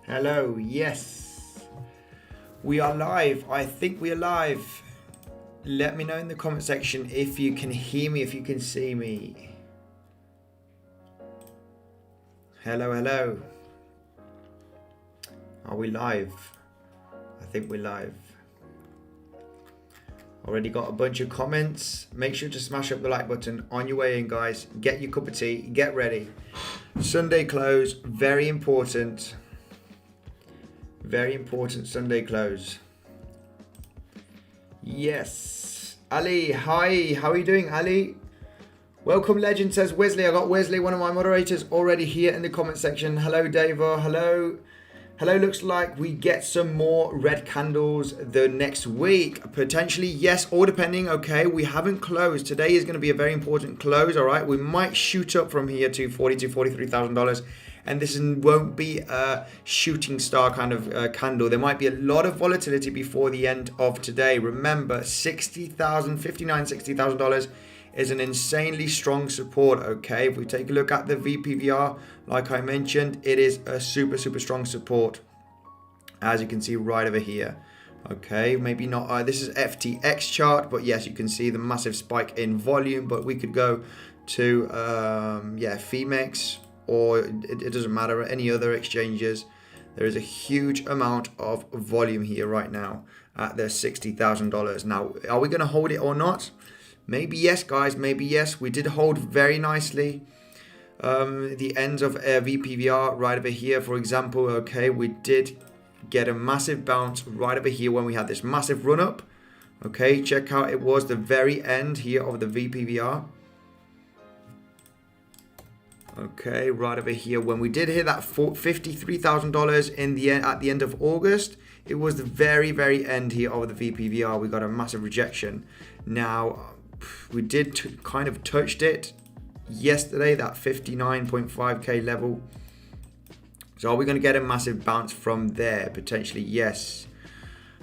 Hello, yes. We are live. I think we are live. Let me know in the comment section if you can hear me, if you can see me. Hello, hello. Are we live? I think we're live. Already got a bunch of comments. Make sure to smash up the like button on your way in, guys. Get your cup of tea, get ready. Sunday close, very important. Very important Sunday close. Yes. Ali, hi. How are you doing, Ali? Welcome, legend, says Wesley. I got Wesley, one of my moderators, already here in the comment section. Hello, Davo. Hello. Hello, looks like we get some more red candles the next week. Potentially, yes, all depending. Okay, we haven't closed. Today is going to be a very important close, all right? We might shoot up from here to $42,000 to $43,000. And this won't be a shooting star kind of candle. There might be a lot of volatility before the end of today. Remember, $60,000, $59,000, $60,000 is an insanely strong support, okay? If we take a look at the VPVR, like I mentioned, it is a super, super strong support, as you can see right over here. Okay, maybe not, this is FTX chart, but yes, you can see the massive spike in volume, but we could go to, FEMEX, or it doesn't matter, any other exchanges. There is a huge amount of volume here right now at the $60,000. Now, are we going to hold it or not? Maybe yes, guys, maybe yes. We did hold very nicely the ends of VPVR right over here, for example. Okay, we did get a massive bounce right over here when we had this massive run up. Okay, check out, it was the very end here of the VPVR. Okay, right over here when we did hit that $53,000 in the end, at the end of August. It was the very, very end here of the VPVR. We got a massive rejection. Now, we did kind of touched it yesterday, that 59.5k level. So are we going to get a massive bounce from there? Potentially, yes.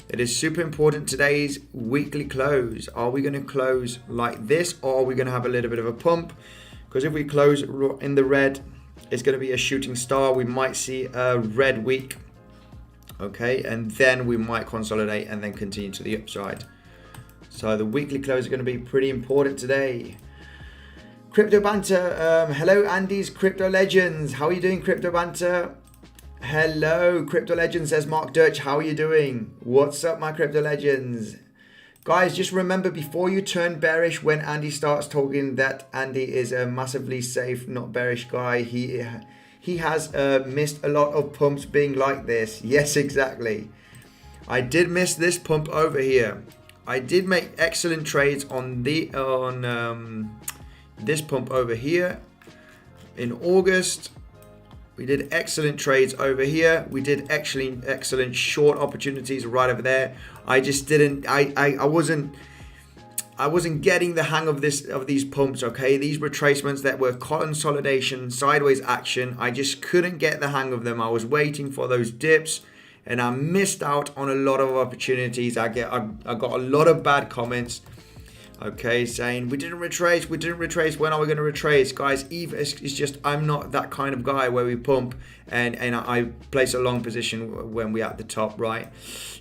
It is super important, today's weekly close. Are we going to close like this, or are we going to have a little bit of a pump? Because if we close in the red, it's going to be a shooting star. We might see a red week. Okay, and then we might consolidate and then continue to the upside. So the weekly close is going to be pretty important today. Crypto Banter. Hello, Andy's Crypto Legends. How are you doing, Crypto Banter? Hello, Crypto Legends, says Mark Dutch. How are you doing? What's up, my Crypto Legends? Guys, just remember, before you turn bearish when Andy starts talking, that Andy is a massively safe, not bearish guy. He has missed a lot of pumps being like this. Yes, exactly. I did miss this pump over here. I did make excellent trades on this pump over here in August. We did excellent trades over here. We did excellent short opportunities right over there. I just didn't. I wasn't getting the hang of these pumps. Okay, these retracements that were consolidation, sideways action. I just couldn't get the hang of them. I was waiting for those dips, and I missed out on a lot of opportunities. I got a lot of bad comments. Okay, saying we didn't retrace. When are we going to retrace, guys? It's just, I'm not that kind of guy where we pump and I place a long position when we're at the top, right?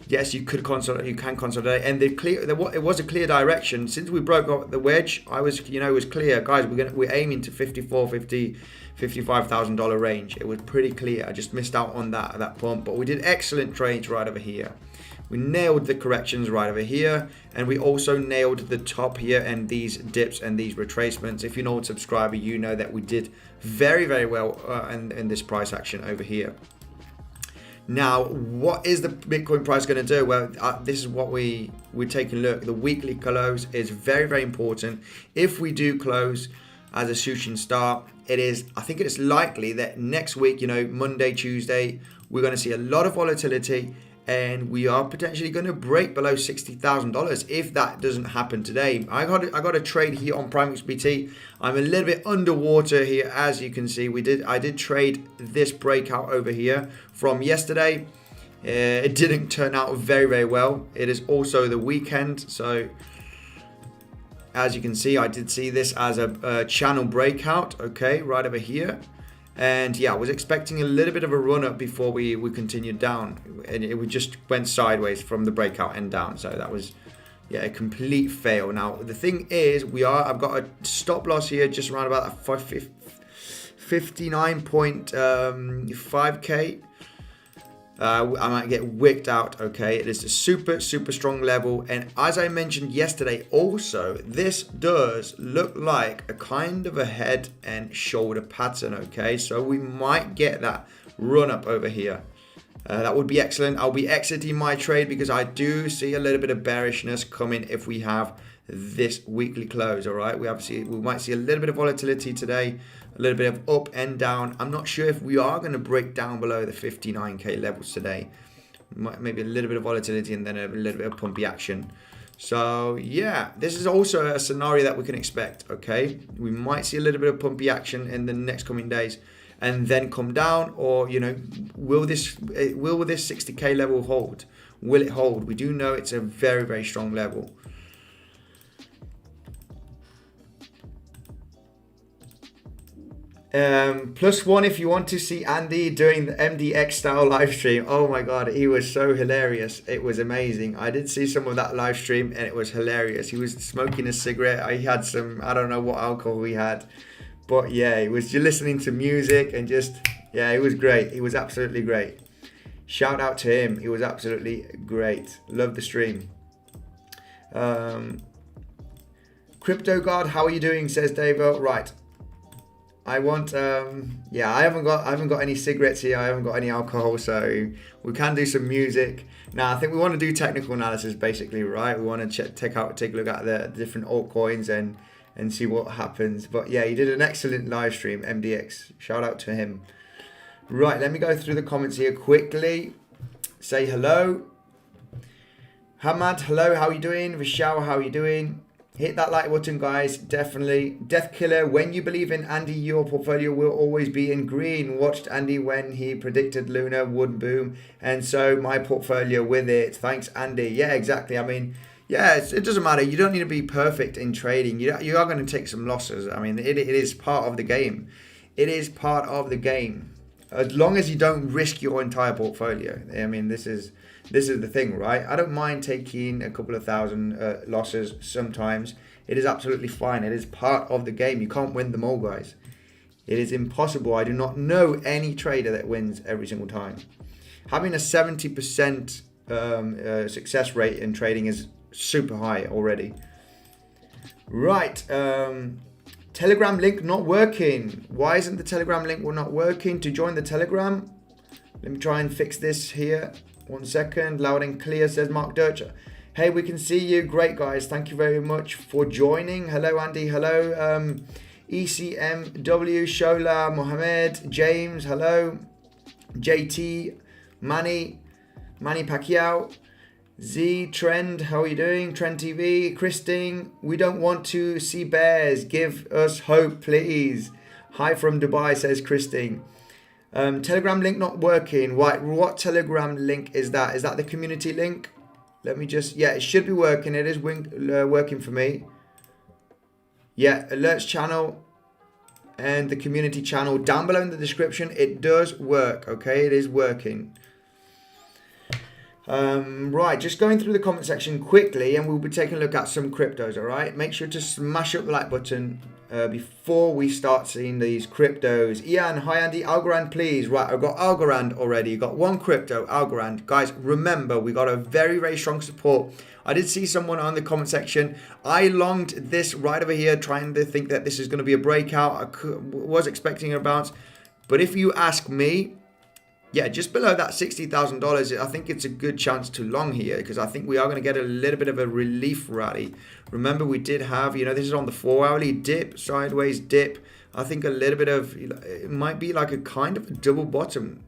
Yes, you can consolidate, and it was a clear direction since we broke up the wedge. It was clear, guys. We're aiming to $55,000 range. It was pretty clear. I just missed out on that pump, but we did excellent trades right over here. We nailed the corrections right over here, and we also nailed the top here and these dips and these retracements. If you're not a subscriber, you know that we did very, very well in this price action over here. Now, what is the Bitcoin price going to do? Well, this is what we're taking a look. The weekly close is very, very important. If we do close as a shooting star, I think it is likely that next week, Monday, Tuesday, we're going to see a lot of volatility, and we are potentially going to break below $60,000 if that doesn't happen today. I got a trade here on PrimeXBT. I'm a little bit underwater here, as you can see. I did trade this breakout over here from yesterday. It didn't turn out very, very well. It is also the weekend, so as you can see, I did see this as a channel breakout, okay, right over here. And yeah, I was expecting a little bit of a run up before we continued down, and it just went sideways from the breakout and down. So that was, yeah, a complete fail. Now the thing is, I've got a stop loss here just around about 59.5k. I might get wicked out. Okay, it is a super strong level, and as I mentioned yesterday also, this does look like a kind of a head and shoulder pattern. Okay, so we might get that run up over here. That would be excellent. I'll be exiting my trade because I do see a little bit of bearishness coming if we have this weekly close. All right, we might see a little bit of volatility today, a little bit of up and down. I'm not sure if we are going to break down below the 59k levels today. Maybe a little bit of volatility and then a little bit of pumpy action. So yeah, this is also a scenario that we can expect. Okay, we might see a little bit of pumpy action in the next coming days and then come down, or will this 60k level hold? Will it hold? We do know it's a very strong level. +1 if you want to see Andy doing the MDX style live stream. Oh my god, he was so hilarious. It was amazing. I did see some of that live stream and it was hilarious. He was smoking a cigarette. He had some, I don't know what alcohol he had, but yeah, he was just listening to music and just, yeah, it was great. He was absolutely great. Shout out to him. He was absolutely great. Love the stream. Crypto God, how are you doing? Says Davo. Right. I want, yeah, I haven't got any cigarettes here. I haven't got any alcohol, so we can do some music. Now, I think we want to do technical analysis, basically, right? We want to take a look at the different altcoins and see what happens. But yeah, he did an excellent live stream, MDX. Shout out to him. Right, let me go through the comments here quickly. Say hello. Hamad, hello, how are you doing? Vishal, how are you doing? Hit that like button, guys. Definitely. Death Killer, when you believe in Andy, your portfolio will always be in green. Watched Andy when he predicted Luna would boom, and so my portfolio with it. Thanks, Andy. Yeah, exactly. I mean, yeah, it doesn't matter. You don't need to be perfect in trading. You are going to take some losses. I mean, it is part of the game. It is part of the game. As long as you don't risk your entire portfolio. I mean, this is the thing, right? I don't mind taking a couple of thousand losses sometimes. It is absolutely fine. It is part of the game. You can't win them all, guys. It is impossible. I do not know any trader that wins every single time. Having a 70% success rate in trading is super high already. Right. Telegram link not working. Why isn't the Telegram link not working? To join the Telegram, let me try and fix this here. 1 second. Loud and clear, says Mark Durcher. Hey, we can see you. Great, guys. Thank you very much for joining. Hello, Andy. Hello, ECMW, Shola, Mohammed, James. Hello, JT, Manny Pacquiao, Z, Trend. How are you doing? Trend TV, Christine. We don't want to see bears. Give us hope, please. Hi from Dubai, says Christine. Telegram link not working. What Telegram link is that? Is that the community link? Let me just, yeah, it should be working. It is working for me. Yeah, alerts channel and the community channel down below in the description. It does work, okay? It is working. Right, just going through the comment section quickly, and we'll be taking a look at some cryptos. All right, make sure to smash up the like button before we start seeing these cryptos. Ian, hi Andy. Algorand, please. Right, I've got Algorand already. Got one crypto, Algorand. Guys, remember, we got a very strong support. I did see someone on the comment section. I longed this right over here, trying to think that this is going to be a breakout. I was expecting a bounce, but if you ask me, yeah, just below that $60,000, I think it's a good chance to long here, because I think we are going to get a little bit of a relief rally. Remember, we did have, this is on the 4-hourly dip, sideways dip. I think a little bit of, it might be like a kind of a double bottom.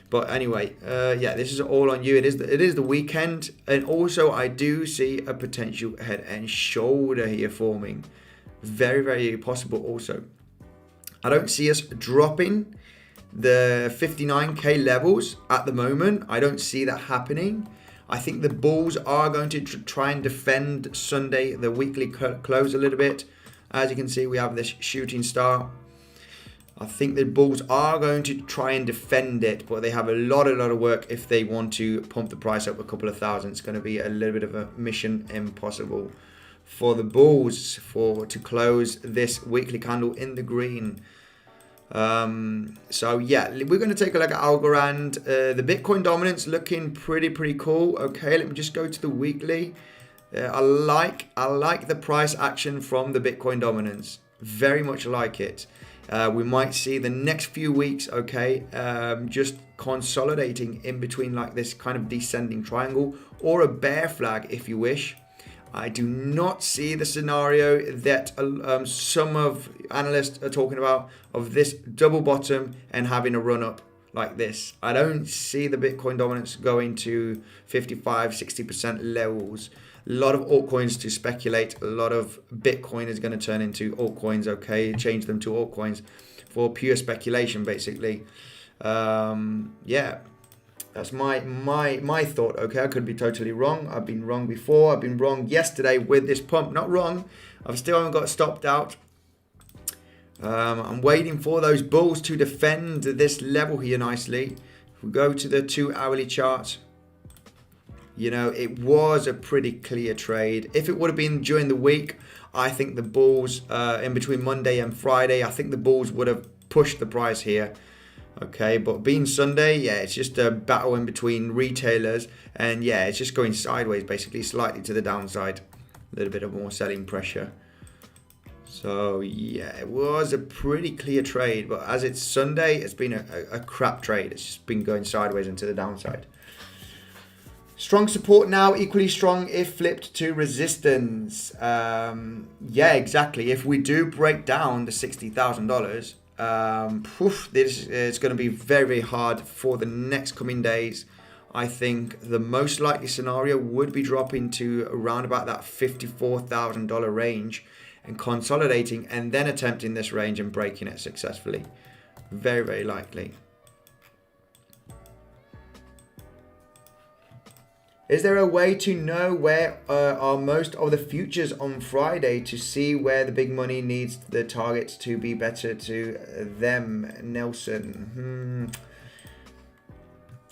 But anyway, yeah, this is all on you. It is the weekend, and also I do see a potential head and shoulder here forming. Very possible also. I don't see us dropping the 59k levels at the moment. I don't see that happening. I think the bulls are going to try and defend Sunday, the weekly close, a little bit. As you can see, we have this shooting star. I think the bulls are going to try and defend it, but they have a lot of work if they want to pump the price up a couple of thousand. It's going to be a little bit of a mission impossible for the bulls to close this weekly candle in the green. So yeah, we're going to take a look at Algorand. The Bitcoin dominance looking pretty cool. Okay, let me just go to the weekly. I like the price action from the Bitcoin dominance. Very much like it. We might see the next few weeks, okay, just consolidating in between like this kind of descending triangle, or a bear flag if you wish. I do not see the scenario that some of analysts are talking about, of this double bottom and having a run up like this. I don't see the Bitcoin dominance going to 55-60% levels. A lot of altcoins to speculate. A lot of Bitcoin is going to turn into altcoins, okay? Change them to altcoins for pure speculation, basically. Yeah. That's my thought, okay? I could be totally wrong. I've been wrong before. I've been wrong yesterday with this pump. Not wrong. I've still haven't got stopped out. I'm waiting for those bulls to defend this level here nicely. If we go to the 2 hourly chart, you know, it was a pretty clear trade. If it would have been during the week, I think the bulls, in between Monday and Friday, I think the bulls would have pushed the price here. Okay, but being Sunday, yeah, it's just a battle in between retailers, and yeah, it's just going sideways, basically, slightly to the downside. A little bit of more selling pressure. So yeah, it was a pretty clear trade, but as it's Sunday, it's been a crap trade. It's just been going sideways and to the downside. Strong support now, equally strong if flipped to resistance. Yeah, exactly. If we do break down the $60,000, this is going to be very hard for the next coming days. I think the most likely scenario would be dropping to around about that $54,000 range and consolidating, and then attempting this range and breaking it successfully. Very likely. Is there a way to know where are most of the futures on Friday to see where the big money needs the targets to be better to them? Nelson.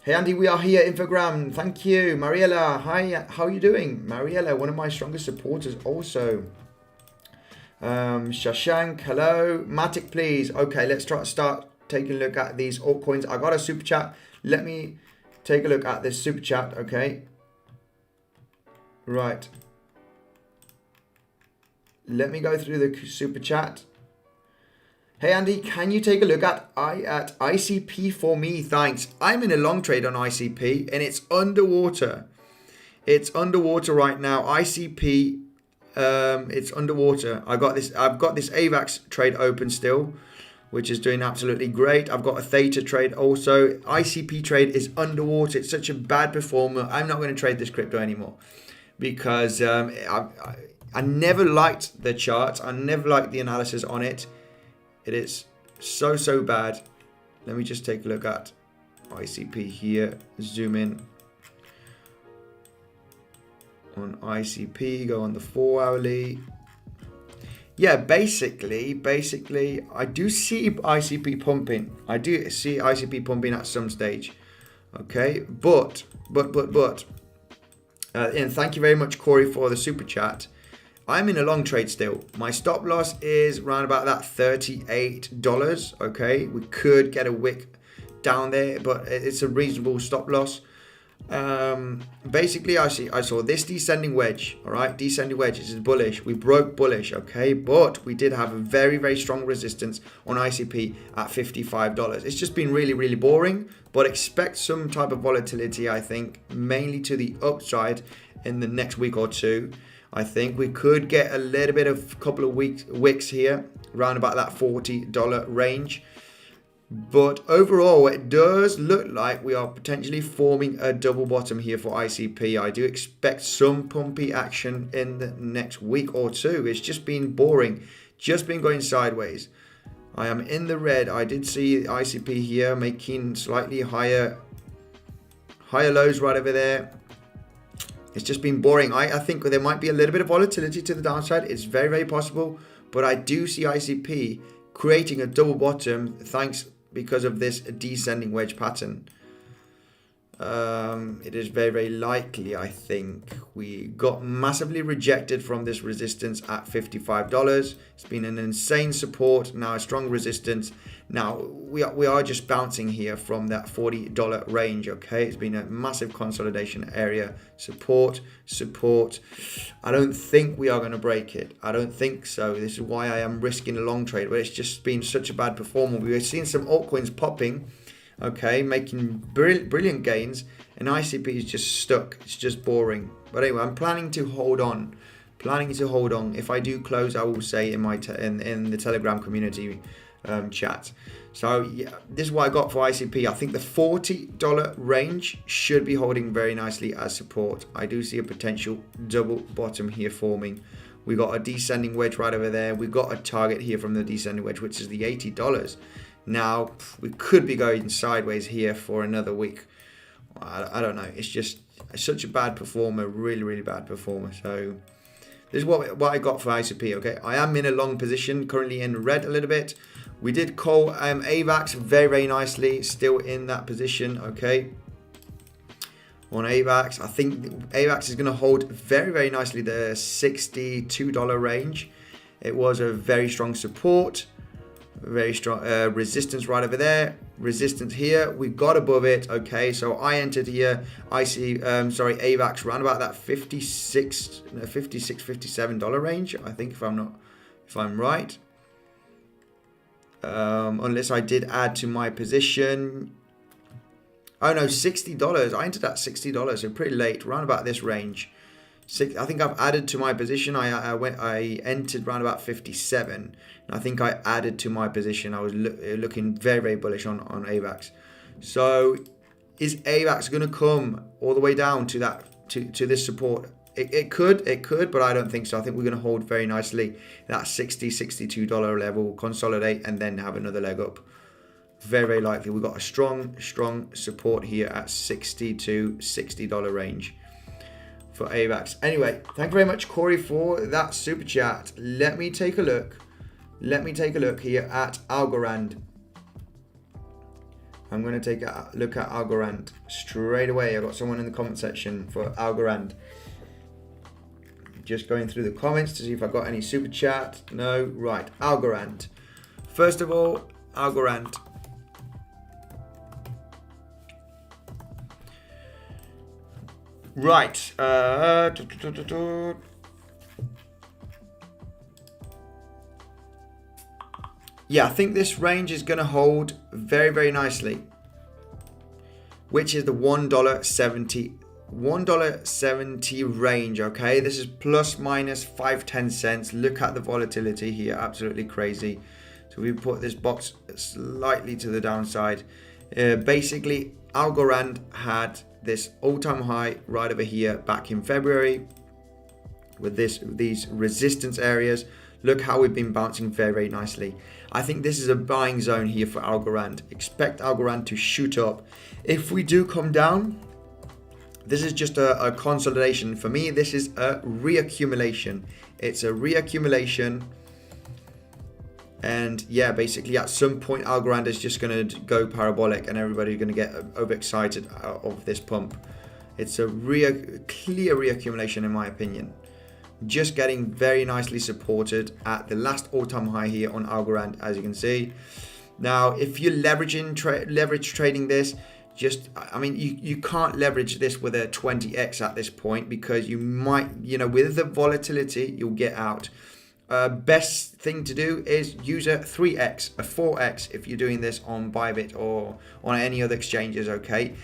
Hey Andy, we are here. Infogram. Thank you. Mariella. Hi. How are you doing? Mariella, one of my strongest supporters also. Shashank. Hello. Matic, please. Okay, let's start taking a look at these altcoins. I got a super chat. Let me take a look at this super chat. Okay. Right. Let me go through the super chat. Hey Andy, can you take a look at ICP for me? Thanks. I'm in a long trade on ICP and it's underwater. It's underwater right now. ICP, it's underwater. I've got this AVAX trade open still, which is doing absolutely great. I've got a Theta trade also. ICP trade is underwater. It's such a bad performer. I'm not going to trade this crypto anymore. Because I never liked the charts. I never liked the analysis on it. It is so bad. Let me just take a look at ICP here. Zoom in on ICP. Go on the 4 hourly. Yeah, basically, I do see ICP pumping. I do see ICP pumping at some stage. Okay, but. And thank you very much, Corey, for the super chat. I'm in a long trade still. My stop loss is around about that $38. Okay, we could get a wick down there, but it's a reasonable stop loss. Basically, I saw this descending wedge. All right, descending wedge. This is bullish. We broke bullish. Okay, but we did have a very strong resistance on ICP at $55. It's just been really boring. But expect some type of volatility. I think mainly to the upside in the next week or two. I think we could get a little bit of couple of wicks here, around about that $40 range. But overall, it does look like we are potentially forming a double bottom here for ICP. I do expect some pumpy action in the next week or two. It's just been boring, just been going sideways. I am in the red. I did see ICP here making slightly higher lows right over there. It's just been boring. I think there might be a little bit of volatility to the downside. It's very possible, but I do see ICP creating a double bottom because of this descending wedge pattern. It is very, very likely, I think. We got massively rejected from this resistance at $55. It's been an insane support, now a strong resistance. Now we are just bouncing here from that $40 range. Okay, it's been a massive consolidation area. Support. I don't think we are going to break it. I don't think so. This is why I am risking a long trade, but it's just been such a bad performer. We've seen some altcoins popping, okay, making brilliant gains, and ICP is just stuck. It's just boring. But anyway, I'm planning to hold on. If I do close, I will say in my in the Telegram community chat. So yeah, this is what I got for ICP. I think the $40 range should be holding very nicely as support. I do see a potential double bottom here forming. We got a descending wedge right over there. We got a target here from the descending wedge, which is the $80. Now we could be going sideways here for another week. I don't know. It's just such a bad performer, really bad performer. So this is what I got for ICP. Okay, I am in a long position, currently in red a little bit. We did call AVAX very nicely, still in that position. Okay, on AVAX, I think AVAX is going to hold very nicely the $62 range. It was a very strong support. Very strong resistance right over there, resistance here. We got above it. Okay, so I entered here. I see AVAX around about that $57 range, I think, if I'm right, unless I did add to my position. Oh no, $60. I entered at $60, so pretty late, around about this range. I think I've added to my position. I entered around about 57. And I think I added to my position. I was looking very bullish on AVAX. So is AVAX going to come all the way down to that to this support? It could, but I don't think so. I think we're going to hold very nicely that $62 level, consolidate, and then have another leg up. Very likely. We've got a strong support here at $60 range for AVAX. Anyway, thank you very much, Corey, for that super chat. Let me take a look here at Algorand. I'm going to take a look at Algorand straight away. I got someone in the comment section for Algorand. Just going through the comments to see if I got any super chat. No, right. Algorand. First of all, Algorand. Right. Yeah, I think this range is going to hold very nicely, which is the $1.70 range. Okay, this is plus minus 5-10 cents. Look at the volatility here, absolutely crazy. So we put this box slightly to the downside. Basically, Algorand had this all-time high right over here back in February with these resistance areas. Look how we've been bouncing very nicely. I think this is a buying zone here for Algorand. Expect Algorand to shoot up. If we do come down, this is just a consolidation. For me, this is a reaccumulation. It's a reaccumulation. And yeah, basically at some point, Algorand is just going to go parabolic and everybody's going to get overexcited out of this pump. It's a clear reaccumulation in my opinion. Just getting very nicely supported at the last all-time high here on Algorand, as you can see. Now, if you're leverage trading this, you can't leverage this with a 20x at this point because you might, with the volatility, you'll get out. Best thing to do is use a 3x, a 4x if you're doing this on Bybit or on any other exchanges. Okay,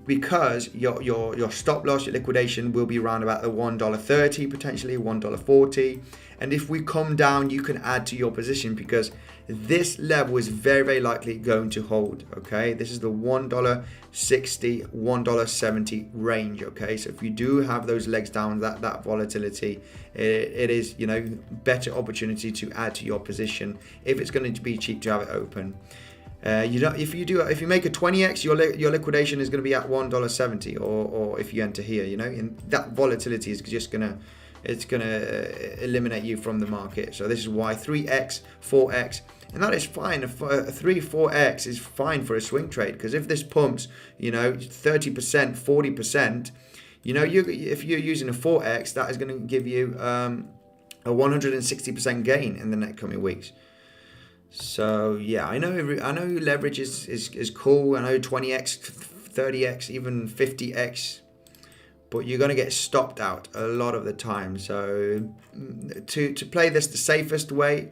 because your stop loss, your liquidation will be around about the $1.30, potentially $1.40, and if we come down, you can add to your position because this level is very likely going to hold. Okay, this is the $1.60, $1.70 range. Okay, so if you do have those legs down, that volatility, it is better opportunity to add to your position if it's going to be cheap to have it open. If you make a 20x, your liquidation is going to be at $1.70, or if you enter here, and that volatility is just gonna it's going to eliminate you from the market. So this is why 3x, 4x, and that is fine. A 3, 4x is fine for a swing trade, because if this pumps, 30%, 40%, if you're using a 4x, that is going to give you a 160% gain in the next coming weeks. So yeah, I know leverage is cool. I know 20x, 30x, even 50x, but you're going to get stopped out a lot of the time. So to play this the safest way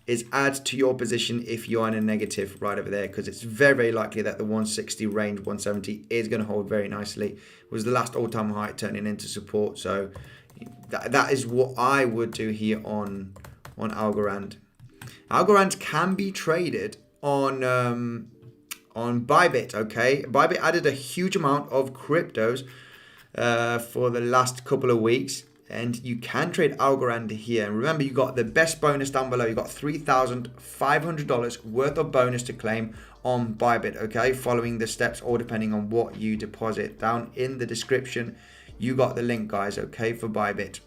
is add to your position if you're in a negative right over there, because it's very, very likely that the 160 range, 170 is going to hold very nicely. It was the last all-time high turning into support. So that is what I would do here on Algorand. Algorand can be traded on Bybit, okay? Bybit added a huge amount of cryptos for the last couple of weeks, and you can trade Algorand here. And remember, you got the best bonus down below. You got $3,500 worth of bonus to claim on Bybit, okay? Following the steps, or depending on what you deposit. Down in the description, you got the link, guys, okay, for Bybit.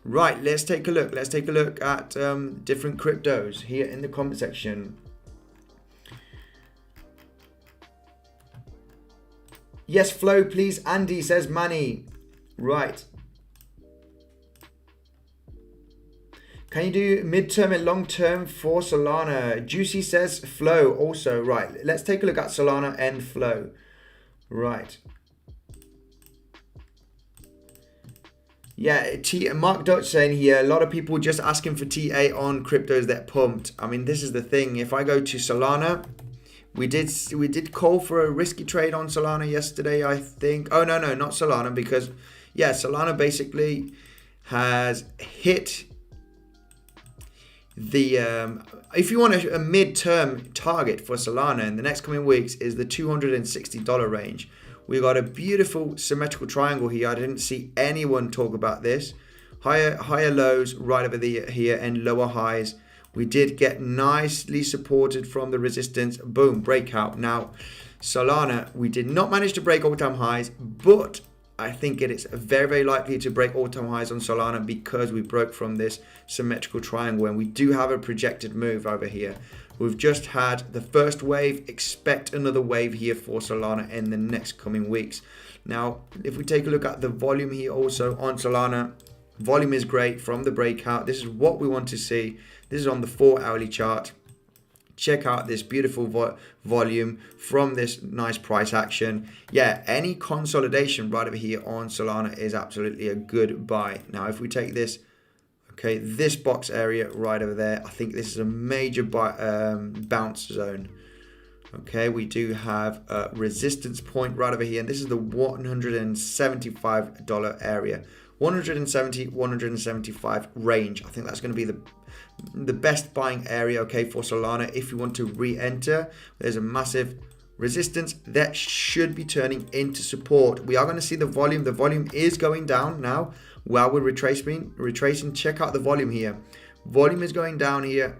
Right, let's take a look. Let's take a look at different cryptos here in the comment section. Yes, flow, please. Andy says Manny. Right. Can you do midterm and long term for Solana? Juicy says flow also. Right. Let's take a look at Solana and flow. Right. Yeah, Mark Dutch saying here, a lot of people just asking for TA on cryptos that pumped. I mean, this is the thing. If I go to Solana, we did call for a risky trade on Solana yesterday, I think. Oh, no, not Solana, because, yeah, Solana basically has hit the, if you want a mid-term target for Solana in the next coming weeks is the $260 range. We got a beautiful symmetrical triangle here. I didn't see anyone talk about this. Higher lows right over here and lower highs. We did get nicely supported from the resistance. Boom, breakout. Now, Solana, we did not manage to break all-time highs, but I think it is very, very likely to break all-time highs on Solana because we broke from this symmetrical triangle, and we do have a projected move over here. We've just had the first wave. Expect another wave here for Solana in the next coming weeks. Now, if we take a look at the volume here also on Solana, volume is great from the breakout. This is what we want to see. This is on the 4-hourly chart. Check out this beautiful volume from this nice price action. Yeah, any consolidation right over here on Solana is absolutely a good buy. Now, if we take this, okay, this box area right over there, I think this is a major bounce zone. Okay, we do have a resistance point right over here, and this is the $175 area. 170, 175 range. I think that's going to be the best buying area, okay, for Solana. If you want to re-enter, there's a massive resistance that should be turning into support. We are going to see the volume. The volume is going down now while we're retracing. Check out the volume here. Volume is going down here.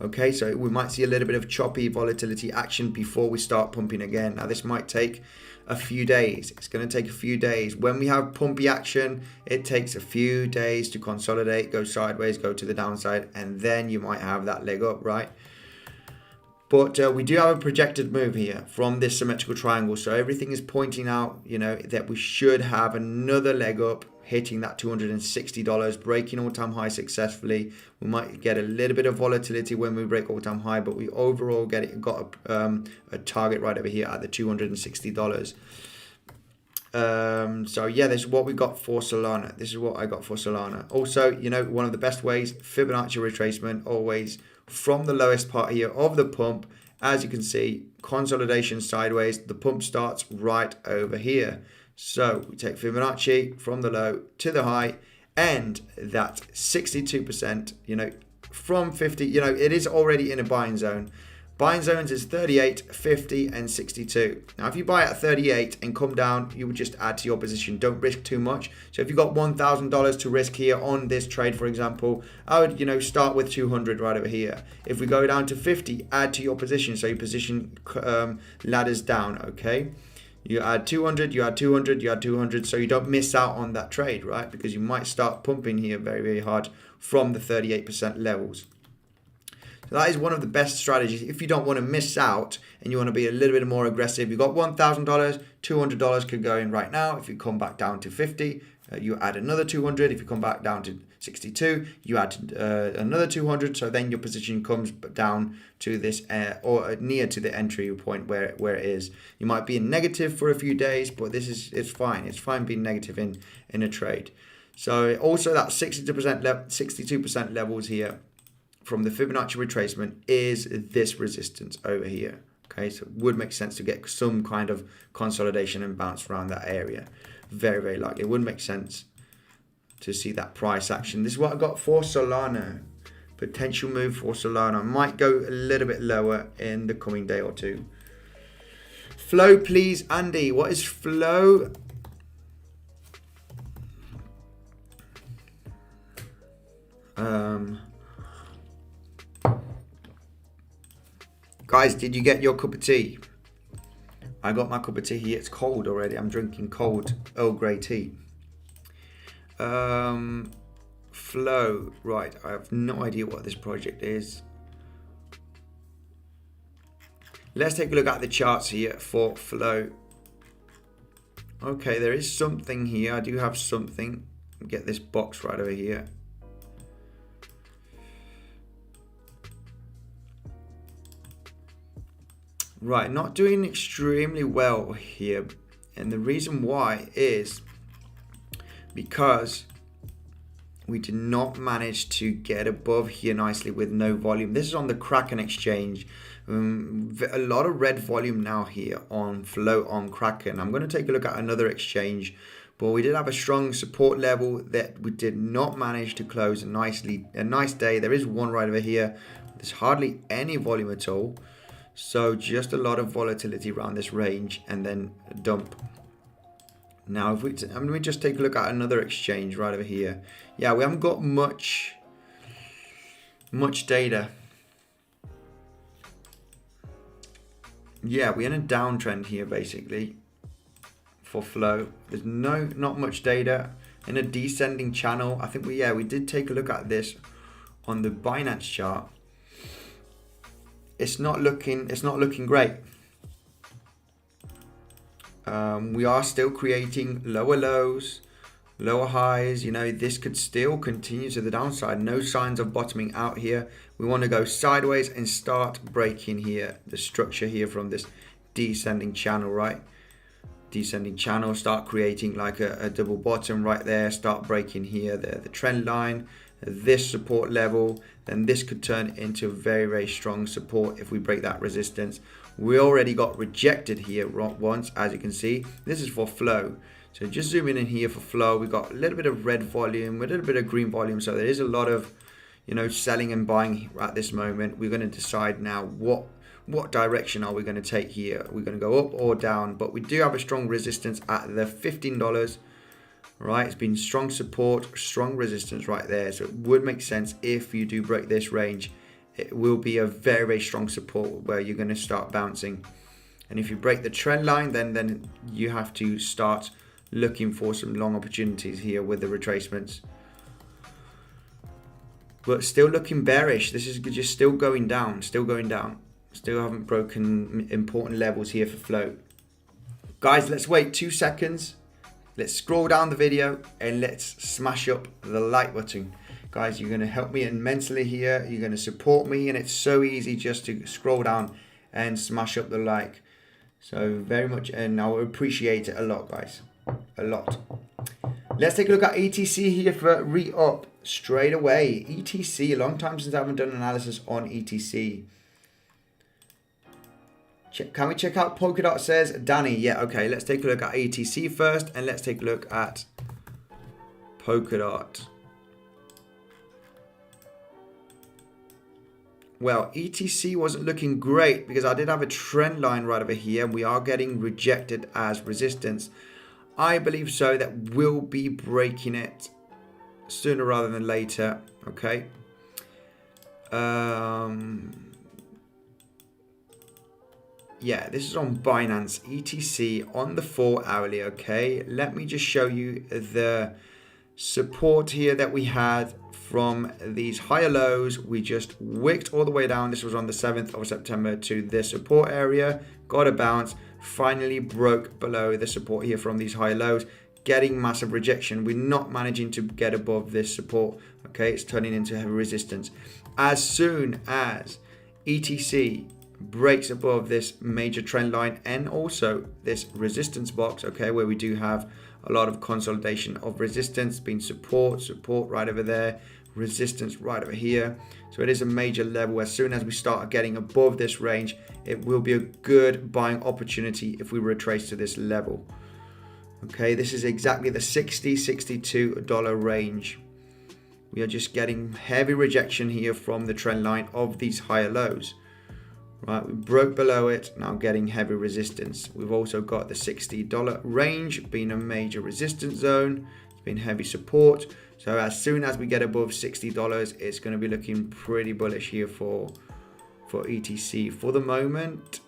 Okay, so we might see a little bit of choppy volatility action before we start pumping again. Now, this might take a few days. It's going to take a few days. When we have pumpy action, it takes a few days to consolidate, go sideways, go to the downside, and then you might have that leg up, right? But we do have a projected move here from this symmetrical triangle. So everything is pointing out, that we should have another leg up, hitting that $260, breaking all-time high successfully. We might get a little bit of volatility when we break all-time high, but we overall got a target right over here at the $260. So yeah, this is what we got for Solana. This is what I got for Solana. Also, one of the best ways, Fibonacci retracement, always from the lowest part here of the pump. As you can see, consolidation sideways. The pump starts right over here. So we take Fibonacci from the low to the high, and that 62%, from 50, it is already in a buying zone. Buying zones is 38, 50, and 62. Now, if you buy at 38 and come down, you would just add to your position. Don't risk too much. So if you've got $1,000 to risk here on this trade, for example, I would, start with 200 right over here. If we go down to 50, add to your position. So your position ladders down, okay? You add 200, you add 200, you add 200, so you don't miss out on that trade, right? Because you might start pumping here very, very hard from the 38% levels. So that is one of the best strategies if you don't want to miss out and you want to be a little bit more aggressive. You've got $1,000, $200 could go in right now. If you come back down to 50, you add another 200. If you come back down to 62, you add another 200. So then your position comes down to this or near to the entry point where it is. You might be in negative for a few days, but it's fine. It's fine being negative in a trade. So also that 62% levels here from the Fibonacci retracement is this resistance over here. Okay, so it would make sense to get some kind of consolidation and bounce around that area. Very, very likely. It would make sense to see that price action. This is what I got for Solana. Potential move for Solana. Might go a little bit lower in the coming day or two. Flow, please, Andy. What is flow? Guys, did you get your cup of tea? I got my cup of tea here. It's cold already. I'm drinking cold Earl Grey tea. Flow. Right. I have no idea what this project is. Let's take a look at the charts here for flow. Okay, there is something here. I do have something. Get this box right over here. Right, not doing extremely well here. And the reason why is because we did not manage to get above here nicely with no volume. This is on the Kraken exchange. A lot of red volume now here on flow on Kraken. I'm going to take a look at another exchange, but we did have a strong support level that we did not manage to close a nice day. There is one right over here. There's hardly any volume at all. So just a lot of volatility around this range and then a dump. Now, if let me just take a look at another exchange right over here. Yeah, we haven't got much data. Yeah, we're in a downtrend here basically for flow. There's not much data in a descending channel. I think we did take a look at this on the Binance chart. It's not looking great. We are still creating lower lows, lower highs. You know, this could still continue to the downside. No signs of bottoming out here. We want to go sideways and start breaking here, the structure here from this descending channel, right? Descending channel, start creating like a double bottom right there, start breaking here, the trend line, this support level, then this could turn into very, very strong support if we break that resistance. We already got rejected here once, as you can see. This is for flow. So just zooming in here for flow, we've got a little bit of red volume, a little bit of green volume. So there is a lot of, you know, selling and buying at this moment. We're going to decide now what direction are we going to take here. We're going to go up or down, but we do have a strong resistance at the $15. Right, it's been strong support, strong resistance right there. So it would make sense if you do break this range, it will be a very, very strong support where you're going to start bouncing. And if you break the trend line, then you have to start looking for some long opportunities here with the retracements. But still looking bearish. This is just still going down, still going down. Still haven't broken important levels here for flow. Guys, let's wait 2 seconds. Let's scroll down the video and let's smash up the like button. Guys, you're going to help me immensely here. You're going to support me, and it's so easy just to scroll down and smash up the like. So very much, and I will appreciate it a lot, guys. A lot. Let's take a look at ETC here for re-up straight away. ETC, a long time since I haven't done analysis on ETC. Can we check out Polkadot, says Danny? Yeah, okay. Let's take a look at ETC first, and let's take a look at Polkadot. Well, ETC wasn't looking great because I did have a trend line right over here. We are getting rejected as resistance. I believe so that we'll be breaking it sooner rather than later. Okay. yeah, this is on Binance ETC on the 4 hourly. Okay, let me just show you the support here that we had from these higher lows. We just wicked all the way down. This was on the 7th of September to this support area, got a bounce, finally broke below the support here from these high lows, getting massive rejection. We're not managing to get above this support. Okay, it's turning into heavy resistance. As soon as ETC breaks above this major trend line and also this resistance box, okay, where we do have a lot of consolidation of resistance, being support right over there, resistance right over here. So it is a major level. As soon as we start getting above this range, it will be a good buying opportunity if we retrace to this level. Okay, this is exactly the $60-62 range. We are just getting heavy rejection here from the trend line of these higher lows. Right, we broke below it, now getting heavy resistance. We've also got the $60 range being a major resistance zone. It's been heavy support. So as soon as we get above $60, it's going to be looking pretty bullish here for ETC for the moment.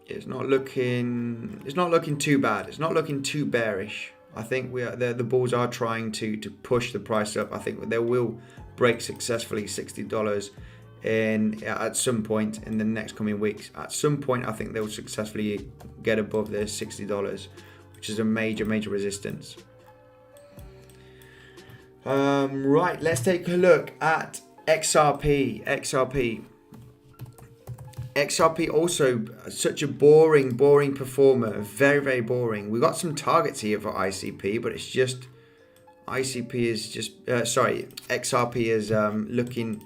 It's not looking too bad. It's not looking too bearish. I think the bulls are trying to push the price up. I think they will break successfully $60 at some point in the next coming weeks. At some point, I think they will successfully get above this $60, which is a major resistance. Right, let's take a look at XRP. XRP also such a boring performer, very boring. We got some targets here for ICP, but it's just XRP is looking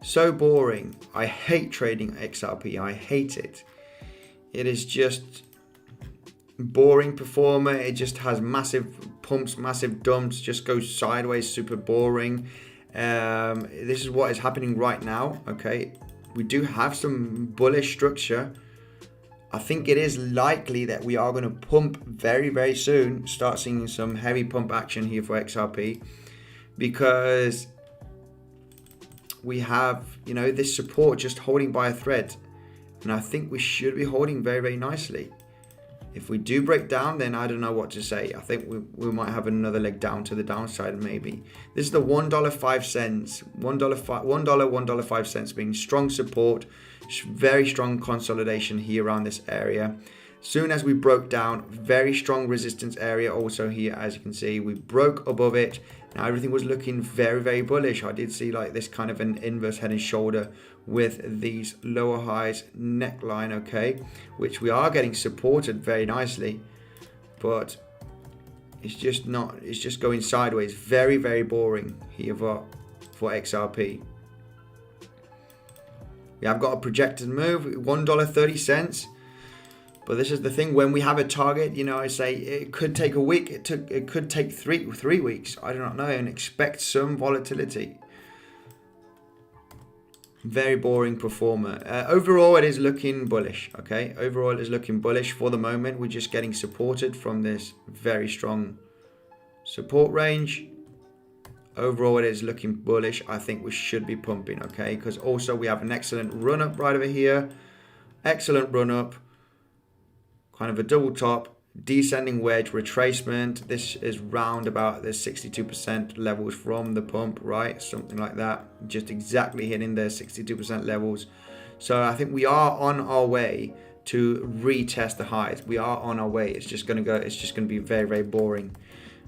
so boring. I hate trading XRP. I hate it. It is just boring performer. It just has massive pumps, massive dumps, just goes sideways, super boring. This is what is happening right now. Okay, we do have some bullish structure. I think it is likely that we are going to pump very soon, start seeing some heavy pump action here for XRP, because we have, this support just holding by a thread, and I think we should be holding very nicely. If we do break down, then I don't know what to say. I think we might have another leg down to the downside maybe. This is the $1.05, $1.05 being strong support, very strong consolidation here around this area. Soon as we broke down, very strong resistance area also here, as you can see, we broke above it. Now everything was looking very bullish. I did see like this kind of an inverse head and shoulder with these lower highs neckline, okay, which we are getting supported very nicely, but it's just going sideways. Very boring here for XRP. We have got a projected move, $1.30. But this is the thing, when we have a target, I say it could take a week, it could take three weeks, I do not know, and expect some volatility. Very boring performer. Overall, it is looking bullish, okay? Overall, it is looking bullish for the moment. We're just getting supported from this very strong support range. Overall, it is looking bullish. I think we should be pumping, okay? Because also we have an excellent run up right over here. Excellent run up. Kind of a double top, descending wedge retracement. This is round about the 62% levels from the pump, right? Something like that. Just exactly hitting the 62% levels. So I think we are on our way to retest the highs. We are on our way. It's just going to be very boring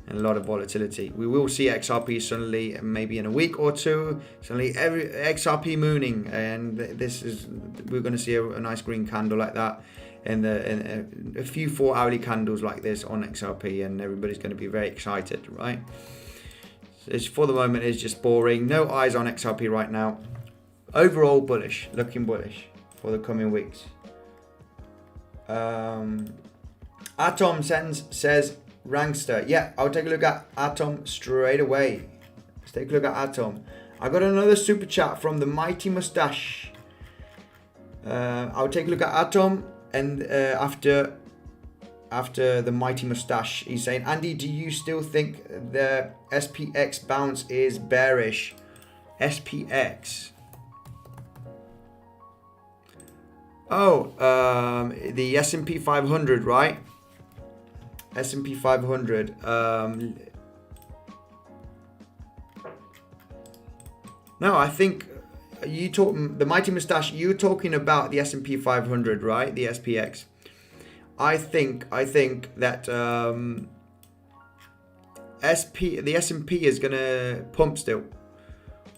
and a lot of volatility. We will see XRP suddenly, maybe in a week or two, suddenly every XRP mooning, and we're going to see a nice green candle like that. And a few 4 hourly candles like this on XRP, and everybody's going to be very excited, right? For the moment, it's just boring. No eyes on XRP right now. Overall bullish, looking bullish for the coming weeks. Atom says Rangster. Yeah, I'll take a look at Atom straight away. Let's take a look at Atom. I got another super chat from the Mighty Mustache. I'll take a look at Atom. And after the Mighty Mustache, he's saying, Andy, do you still think the SPX bounce is bearish? SPX. Oh, the S&P 500, right? S&P 500. No, I think you talk the Mighty Mustache. You're talking about the S&P 500, right? The SPX. I think that the S&P is gonna pump still.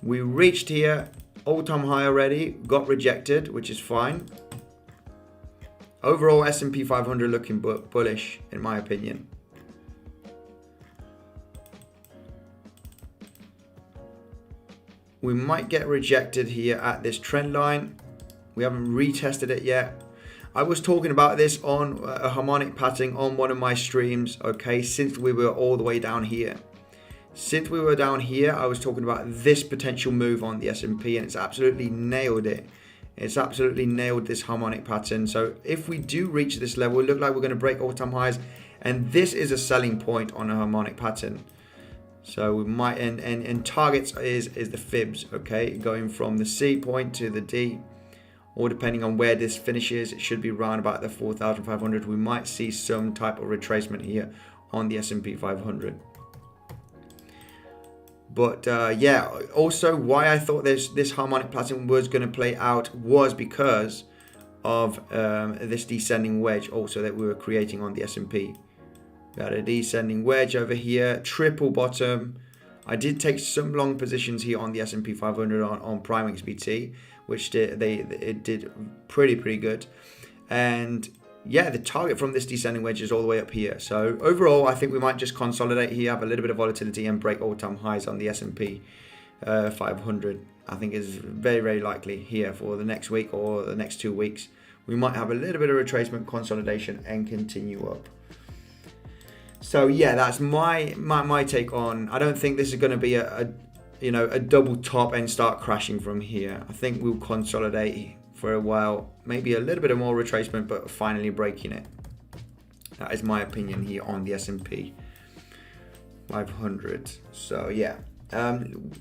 We reached here, all-time high already, got rejected, which is fine. Overall, S&P 500 looking bullish, in my opinion. We might get rejected here at this trend line. We haven't retested it yet. I was talking about this on a harmonic pattern on one of my streams, okay, since we were all the way down here. Since we were down here, I was talking about this potential move on the S&P, and it's absolutely nailed it. It's absolutely nailed this harmonic pattern. So if we do reach this level, it looks like we're going to break all-time highs, and this is a selling point on a harmonic pattern. So we might, and targets is the fibs, okay, going from the C point to the D, or depending on where this finishes, it should be around about the 4,500. We might see some type of retracement here on the S&P 500. But yeah, also why I thought this harmonic pattern was going to play out was because of this descending wedge also that we were creating on the S&P. We had a descending wedge over here, triple bottom. I did take some long positions here on the S&P 500 on Prime XBT, which it did pretty good. And yeah, the target from this descending wedge is all the way up here. So overall, I think we might just consolidate here, have a little bit of volatility, and break all-time highs on the S&P 500. I think is very likely here for the next week or the next 2 weeks. We might have a little bit of retracement, consolidation, and continue up. So yeah, that's my take on. I don't think this is going to be a double top and start crashing from here. I think we'll consolidate for a while, maybe a little bit of more retracement, but finally breaking it. That is my opinion here on the S&P 500. So yeah,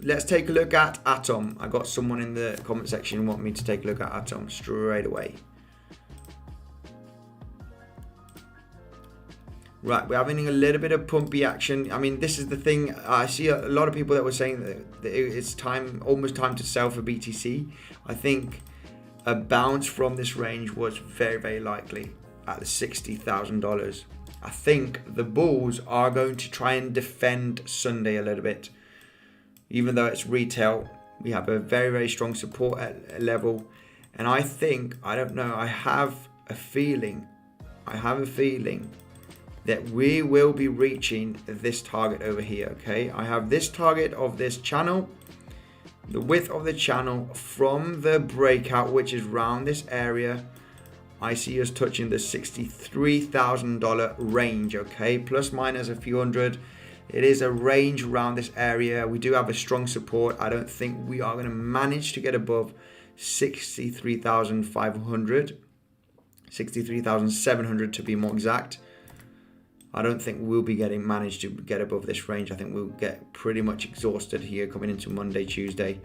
let's take a look at Atom. I got someone in the comment section who want me to take a look at Atom straight away. Right, we're having a little bit of pumpy action. I mean, this is the thing. I see a lot of people that were saying that it's almost time to sell for BTC. I think a bounce from this range was very likely at the $60,000. I think the bulls are going to try and defend Sunday a little bit. Even though it's retail, we have a very strong support level. And I think, I don't know, I have a feeling that we will be reaching this target over here, okay? I have this target of this channel, the width of the channel from the breakout, which is around this area. I see us touching the $63,000 range, okay? Plus minus a few hundred. It is a range around this area. We do have a strong support. I don't think we are going to manage to get above 63,500, 63,700 to be more exact. I don't think we'll be managed to get above this range. I think we'll get pretty much exhausted here coming into Monday, Tuesday.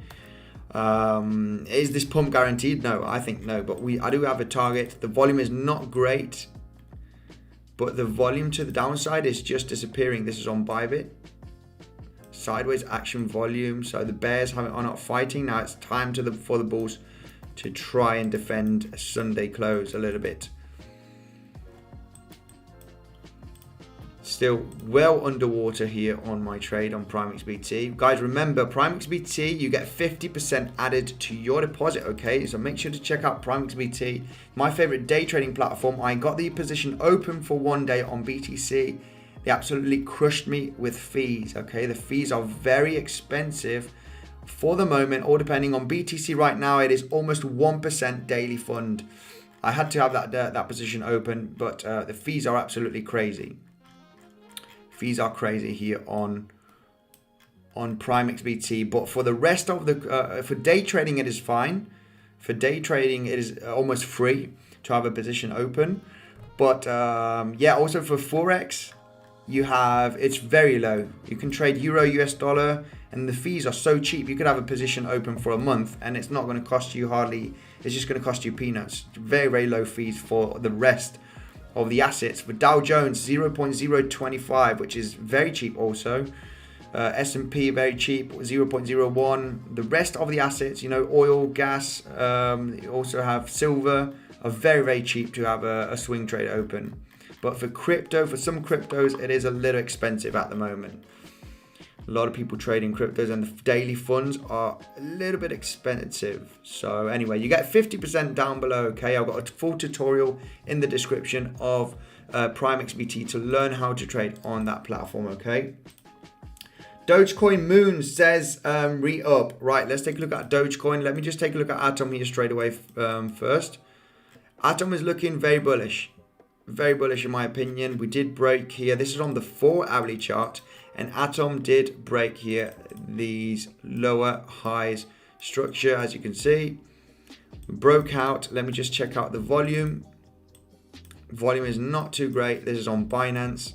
Is this pump guaranteed? No, I think no. But I do have a target. The volume is not great, but the volume to the downside is just disappearing. This is on Bybit. Sideways action volume. So the bears are not fighting. Now it's time for the bulls to try and defend a Sunday close a little bit. Still well underwater here on my trade on Prime XBT. Guys, remember, Prime XBT, you get 50% added to your deposit, okay? So make sure to check out Prime XBT, my favorite day trading platform. I got the position open for 1 day on BTC. They absolutely crushed me with fees, okay? The fees are very expensive for the moment, or depending on BTC right now, it is almost 1% daily fund. I had to have that position open, but the fees are absolutely crazy. Fees are crazy here on Prime XBT, but for the rest of the for day trading, it is fine. For day trading, it is almost free to have a position open. But yeah, also for Forex, it's very low. You can trade euro, US dollar, and the fees are so cheap. You could have a position open for a month and it's not going to cost you hardly, it's just going to cost you peanuts. Very, very low fees for the rest of the assets. For Dow Jones, 0.025, which is very cheap also. S&P, very cheap, 0.01. The rest of the assets, oil, gas, you also have silver, are very, very cheap to have a swing trade open. But for some cryptos, it is a little expensive at the moment. A lot of people trading cryptos and the daily funds are a little bit expensive. So anyway, you get 50% down below, okay? I've got a full tutorial in the description of Prime XBT to learn how to trade on that platform, okay? Dogecoin Moon says re-up. Right, let's take a look at Dogecoin. Let me just take a look at Atom here straight away first. Atom is looking very bullish. Very bullish in my opinion. We did break here. This is on the 4-hourly chart. And Atom did break here these lower highs structure, as you can see. We broke out. Let me just check out the volume. Volume is not too great. This is on Binance.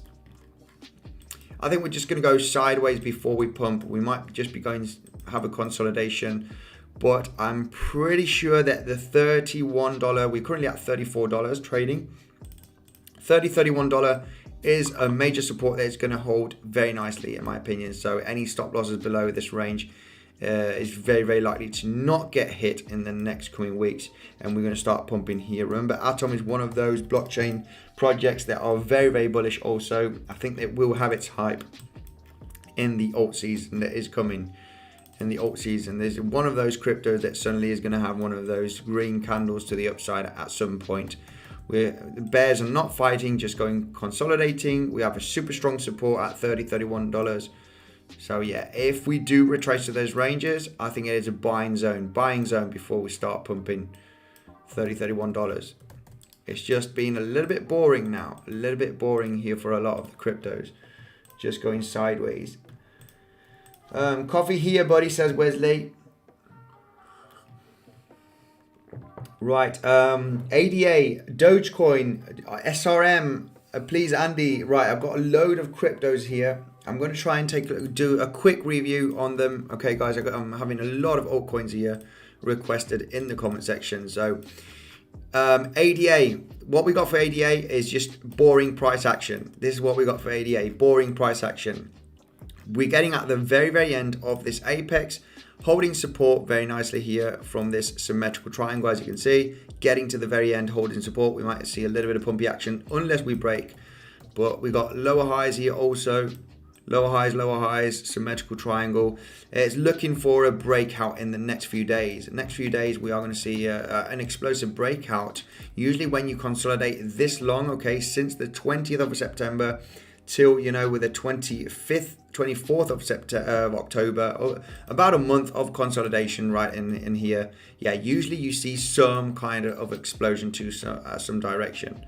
I think we're just going to go sideways before we pump. We might just be going to have a consolidation. But I'm pretty sure that the $31, we're currently at $34 trading. $31 is a major support that is going to hold very nicely in my opinion. So any stop losses below this range is very, very likely to not get hit in the next coming weeks. And we're going to start pumping here. Remember, Atom is one of those blockchain projects that are very, very bullish also. I think it will have its hype in the alt season that is coming. In the alt season, there's one of those cryptos that suddenly is going to have one of those green candles to the upside at some point. The bears are not fighting, just going consolidating. We have a super strong support at $31. So yeah, if we do retrace to those ranges, I think it is a buying zone before we start pumping $31. It's just been a little bit boring now, a little bit boring here for a lot of the cryptos, just going sideways. Coffee here, buddy, says Wesley. Right, ADA, Dogecoin, SRM, please Andy. Right, I've got a load of cryptos here. I'm going to try and do a quick review on them. Okay, guys, I'm having a lot of altcoins here requested in the comment section. So, ADA, what we got for ADA is just boring price action. This is what we got for ADA, boring price action. We're getting at the very, very end of this apex, holding support very nicely here from this symmetrical triangle, as you can see. Getting to the very end, holding support. We might see a little bit of pumpy action unless we break. But we got lower highs here also. Lower highs, symmetrical triangle. It's looking for a breakout in the next few days. Next few days, we are going to see an explosive breakout. Usually when you consolidate this long, okay, since the 20th of September till, with the 24th of October, about a month of consolidation right in here. Yeah, usually you see some kind of explosion to some direction.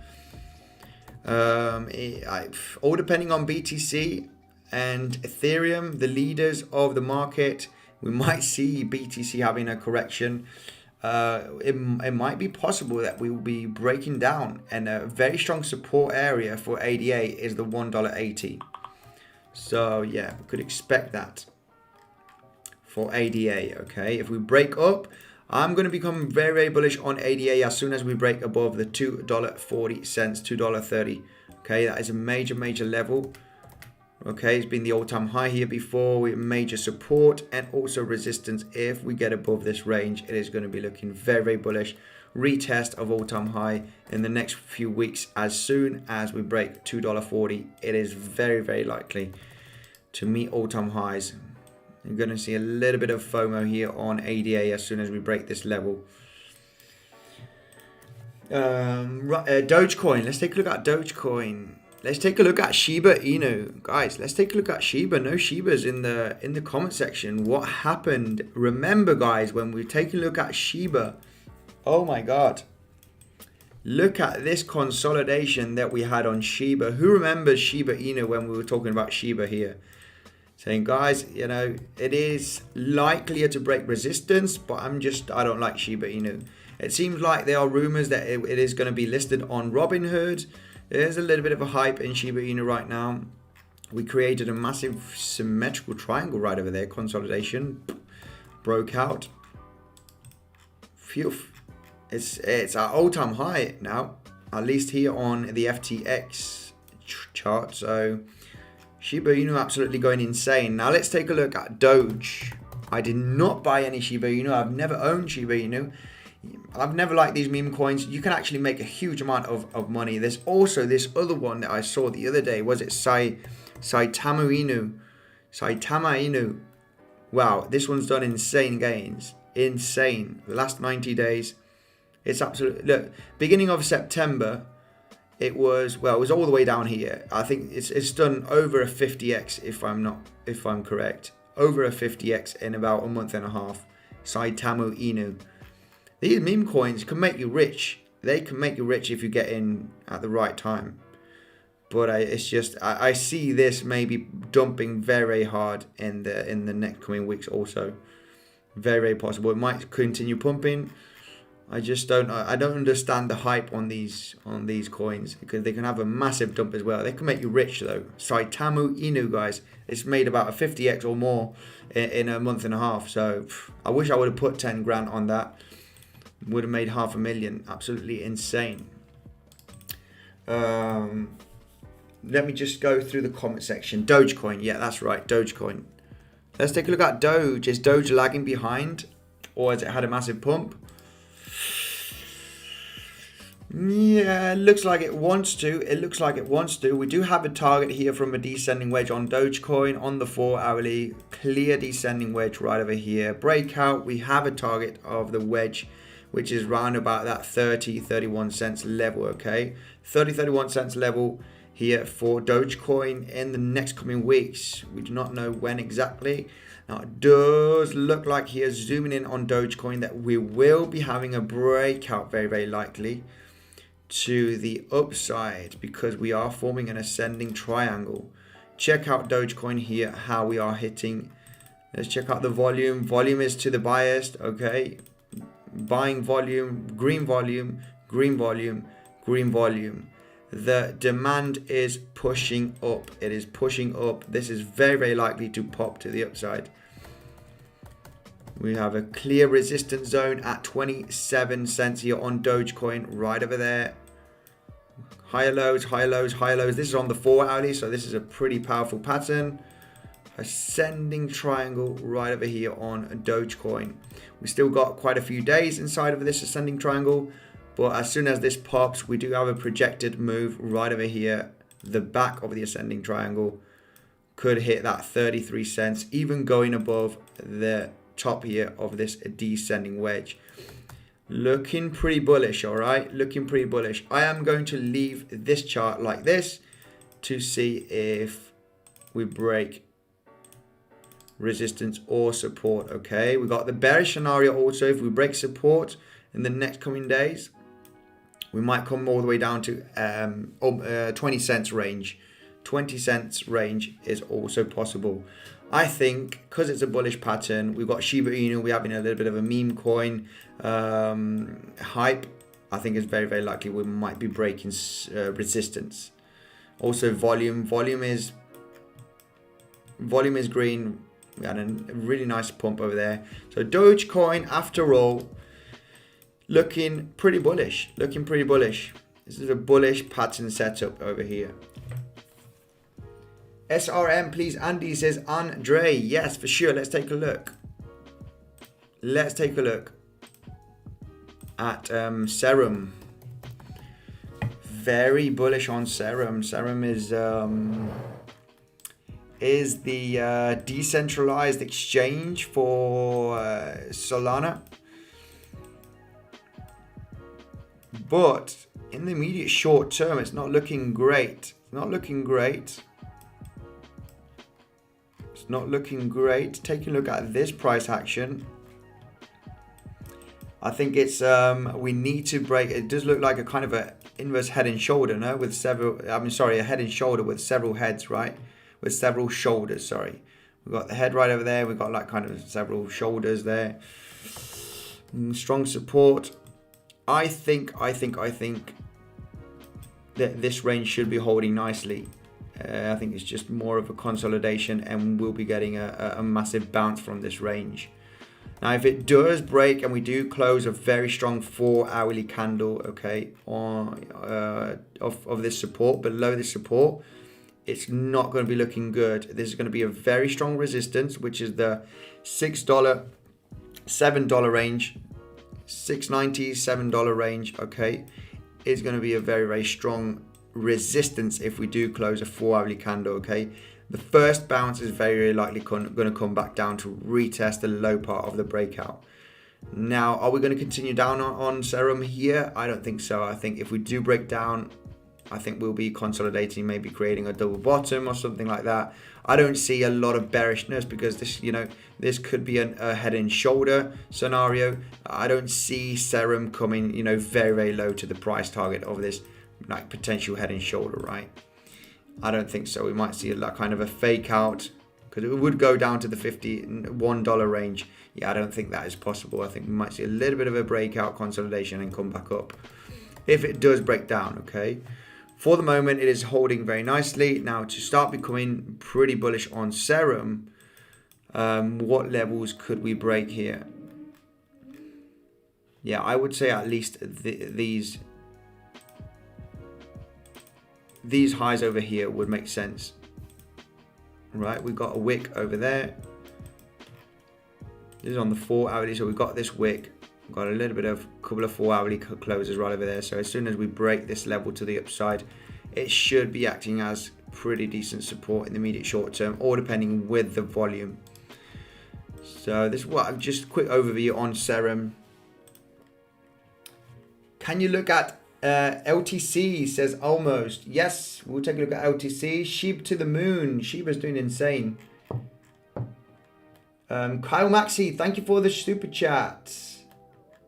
All depending on BTC and Ethereum, the leaders of the market. We might see BTC having a correction. It might be possible that we will be breaking down, and a very strong support area for ADA is the $1.80. So yeah, we could expect that for ADA. Okay, if we break up, I'm going to become very, very bullish on ADA as soon as we break above the $2.40, $2.30. Okay, that is a major level. Okay, it's been the all-time high here before with major support and also resistance. If we get above this range, it is going to be looking very, very bullish. Retest of all-time high in the next few weeks. As soon as we break $2.40, it is very, very likely to meet all-time highs. You're going to see a little bit of FOMO here on ADA as soon as we break this level. Dogecoin, let's take a look at Dogecoin. Let's take a look at Shiba Inu. Guys, let's take a look at Shiba. No Shibas in the comment section. What happened? Remember, guys, when we take a look at Shiba, oh my God. Look at this consolidation that we had on Shiba. Who remembers Shiba Inu when we were talking about Shiba here? Saying, guys, it is likelier to break resistance, but I don't like Shiba Inu. It seems like there are rumors that it is going to be listed on Robinhood. There's a little bit of a hype in Shiba Inu right now. We created a massive symmetrical triangle right over there. Consolidation broke out. Phew. It's our all-time high now, at least here on the FTX chart. So Shiba Inu absolutely going insane. Now let's take a look at Doge. I did not buy any Shiba Inu. I've never owned Shiba Inu. I've never liked these meme coins. You can actually make a huge amount of money. There's also this other one that I saw the other day. Was it Saitama Inu? Wow, this one's done insane gains. Insane. The last 90 days. It's absolutely, look, beginning of September, it was all the way down here. I think it's done over a 50x if I'm correct. Over a 50x in about a month and a half. Saitama Inu. These meme coins can make you rich. They can make you rich if you get in at the right time. But I see this maybe dumping very hard in the next coming weeks also. Very, very possible. It might continue pumping. I don't understand the hype on these coins, because they can have a massive dump as well. They can make you rich though. Saitama Inu, guys, it's made about a 50x or more in a month and a half. So I wish I would have put 10 grand on that. Would have made $500,000. Absolutely insane. Let me just go through the comment section. Dogecoin, yeah, that's right, Dogecoin. Let's take a look at Doge. Is Doge lagging behind, or has it had a massive pump? Yeah, it looks like it wants to. We do have a target here from a descending wedge on Dogecoin on the 4 hourly. Clear descending wedge right over here. Breakout, we have a target of the wedge, which is round about that 30-31 cents level, okay? 30-31 cents level here for Dogecoin in the next coming weeks. We do not know when exactly. Now, it does look like here, zooming in on Dogecoin, that we will be having a breakout very, very likely to the upside, because we are forming an ascending triangle. Check out Dogecoin here, how we are hitting. Let's check out the volume. Volume is to the biased, okay? Buying volume, green volume, green volume, green volume. The demand is pushing up. It is pushing up. This is very, very likely to pop to the upside. We have a clear resistance zone at 27 cents here on Dogecoin, right over there. Higher lows, higher lows, higher lows. This is on the 4 hourly, so this is a pretty powerful pattern. Ascending triangle right over here on Dogecoin. We still got quite a few days inside of this ascending triangle, but as soon as this pops, we do have a projected move right over here. The back of the ascending triangle could hit that 33 cents, even going above the top here of this descending wedge. Looking pretty bullish, all right? Looking pretty bullish. I am going to leave this chart like this to see if we break resistance or support, okay? We got the bearish scenario also. If we break support in the next coming days, we might come all the way down to 20 cents range. 20 cents range is also possible. I think because it's a bullish pattern, we've got Shiba Inu, we're having a little bit of a meme coin hype. I think it's very, very likely we might be breaking resistance. Also volume is green. We had a really nice pump over there. So Dogecoin, after all, looking pretty bullish. Looking pretty bullish. This is a bullish pattern setup over here. SRM, please. Andy says, Andre. Yes, for sure. Let's take a look. Let's take a look at Serum. Very bullish on Serum. Serum is the decentralized exchange for Solana. But in the immediate short term, it's not looking great. It's not looking great. It's not looking great. Taking a look at this price action, I think it's we need to break. It does look like a kind of a inverse head and shoulder, no? With several. A head and shoulder with several heads, right? With several shoulders. Sorry, we've got the head right over there. We've got like kind of several shoulders there. Strong support. I think that this range should be holding nicely. I think it's just more of a consolidation, and we'll be getting a massive bounce from this range. Now, if it does break and we do close a very strong 4-hourly candle, okay, on of this support, below this support, it's not going to be looking good. This is going to be a very strong resistance, which is the $6, $7 range, $6.90, $7 range, okay. It's going to be a very, very strong resistance if we do close a 4-hourly candle, okay. The first bounce is very likely going to come back down to retest the low part of the breakout. Now, are we going to continue down on Serum here? I don't think so. I think if we do break down, I think we'll be consolidating, maybe creating a double bottom or something like that. I don't see a lot of bearishness because this, this could be a head and shoulder scenario. I don't see Serum coming, very, very low to the price target of this like potential head and shoulder, right? I don't think so. We might see a kind of a fake out because it would go down to the $51 range. Yeah, I don't think that is possible. I think we might see a little bit of a breakout consolidation and come back up if it does break down, okay? For the moment, it is holding very nicely. Now, to start becoming pretty bullish on Serum, what levels could we break here? Yeah, I would say at least these highs over here would make sense, right? We've got a wick over there. This is on the 4-hourly, so we've got this wick. We've got a little bit of couple of 4-hourly closes right over there. So as soon as we break this level to the upside, it should be acting as pretty decent support in the immediate short term, or depending with the volume. So this is what just a quick overview on Serum. Can you look at LTC? Says almost. Yes, we'll take a look at LTC. Sheep to the moon. Sheba's doing insane. Kyle Maxey, thank you for the super chat.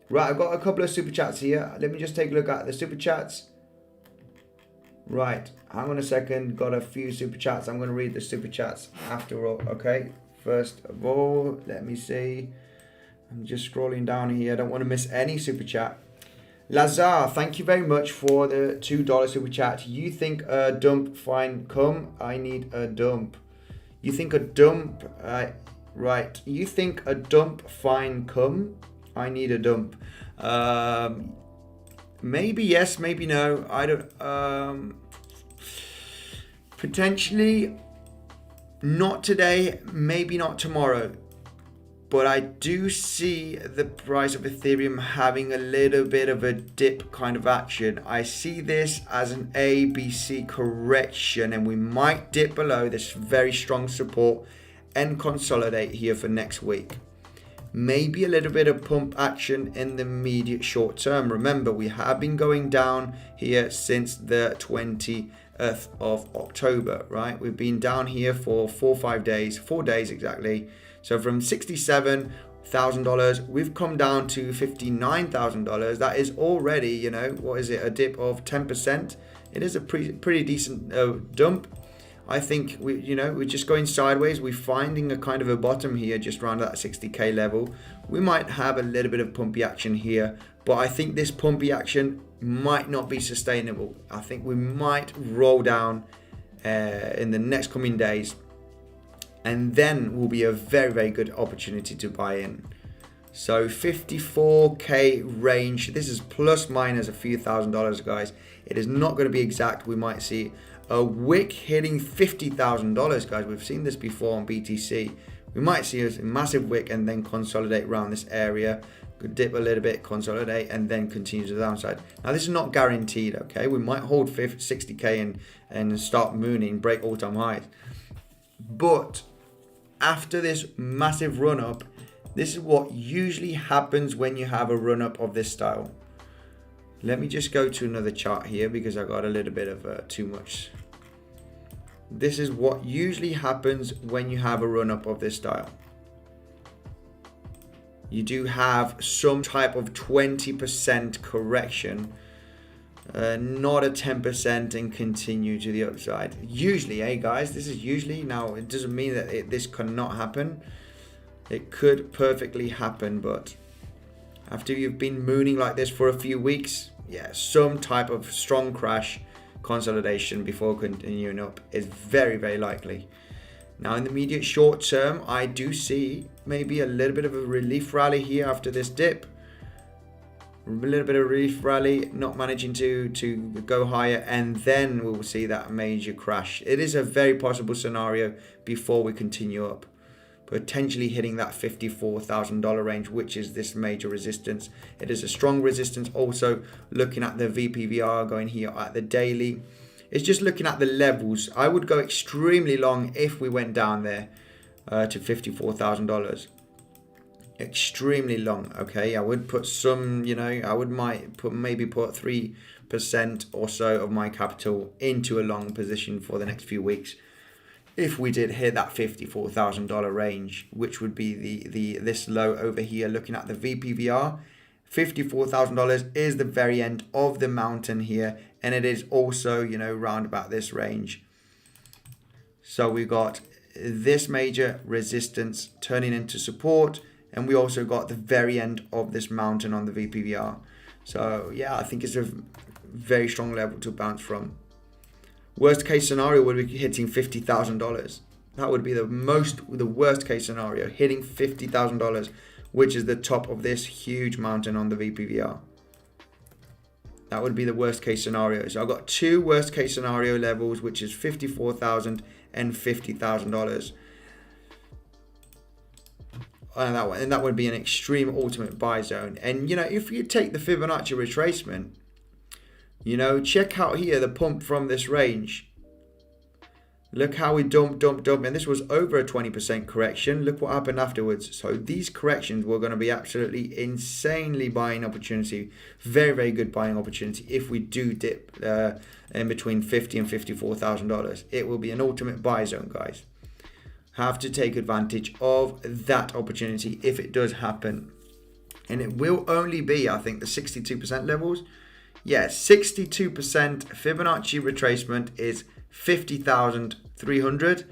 Right, I've got a couple of super chats here. Let me just take a look at the super chats. Right, hang on a second. Got a few super chats. I'm going to read the super chats after all. Okay, first of all, let me see. I'm just scrolling down here. I don't want to miss any super chat. Lazar, thank you very much for the $2 super chat. You think a dump fine come? I need a dump. You think a dump? Right. You think a dump fine come? I need a dump. Maybe yes, maybe no. I don't. Potentially not today, maybe not tomorrow. But I do see the price of Ethereum having a little bit of a dip kind of action. I see this as an ABC correction, and we might dip below this very strong support and consolidate here for next week. Maybe a little bit of pump action in the immediate short term. Remember, we have been going down here since the 20th of October, right? We've been down here for 4 days exactly. So from $67,000, we've come down to $59,000. That is already, what is it? A dip of 10%. It is a pretty decent dump. I think we're just going sideways. We're finding a kind of a bottom here, just around that 60K level. We might have a little bit of pumpy action here, but I think this pumpy action might not be sustainable. I think we might roll down in the next coming days, and then will be a very, very good opportunity to buy in. So 54K range. This is plus minus a few $1,000s, guys. It is not going to be exact. We might see a wick hitting $50,000, guys. We've seen this before on BTC. We might see a massive wick and then consolidate around this area. Could dip a little bit, consolidate, and then continue to the downside. Now, this is not guaranteed, okay? We might hold 60K and start mooning, break all-time highs. But after this massive run-up, this is what usually happens when you have a run-up of this style. Let me just go to another chart here because I got a little bit of too much. This is what usually happens when you have a run-up of this style. You do have some type of 20% correction, not a 10% and continue to the upside. Usually, hey guys, this is usually. Now, it doesn't mean that this cannot happen. It could perfectly happen, but after you've been mooning like this for a few weeks, yeah, some type of strong crash, consolidation before continuing up is very, very likely. Now in the immediate short term, I do see maybe a little bit of a relief rally here after this dip. A little bit of relief rally, not managing to go higher, and then we'll see that major crash. It is a very possible scenario before we continue up, potentially hitting that $54,000 range, which is this major resistance. It is a strong resistance. Also looking at the VPVR going here at the daily, it's just looking at the levels. I would go extremely long if we went down there to $54,000. Extremely long. Okay, I would put some, maybe put 3% or so of my capital into a long position for the next few weeks if we did hit that $54,000 range, which would be this low over here. Looking at the VPVR, $54,000 is the very end of the mountain here, and it is also round about this range. So we got this major resistance turning into support, and we also got the very end of this mountain on the VPVR. So yeah, I think it's a very strong level to bounce from. Worst case scenario would be hitting $50,000. That would be the worst case scenario, hitting $50,000, which is the top of this huge mountain on the VPVR. That would be the worst case scenario. So I've got two worst case scenario levels, which is $54,000 and $50,000. And that would be an extreme ultimate buy zone. And if you take the Fibonacci retracement, check out here the pump from this range. Look how we dump, and this was over a 20% correction. Look what happened afterwards. So these corrections were going to be absolutely insanely buying opportunity. Very, very good buying opportunity if we do dip in between $50,000 and $54,000. It will be an ultimate buy zone, guys. Have to take advantage of that opportunity if it does happen. And it will only be, I think, the 62% levels. Yeah, 62% Fibonacci retracement is 50,300,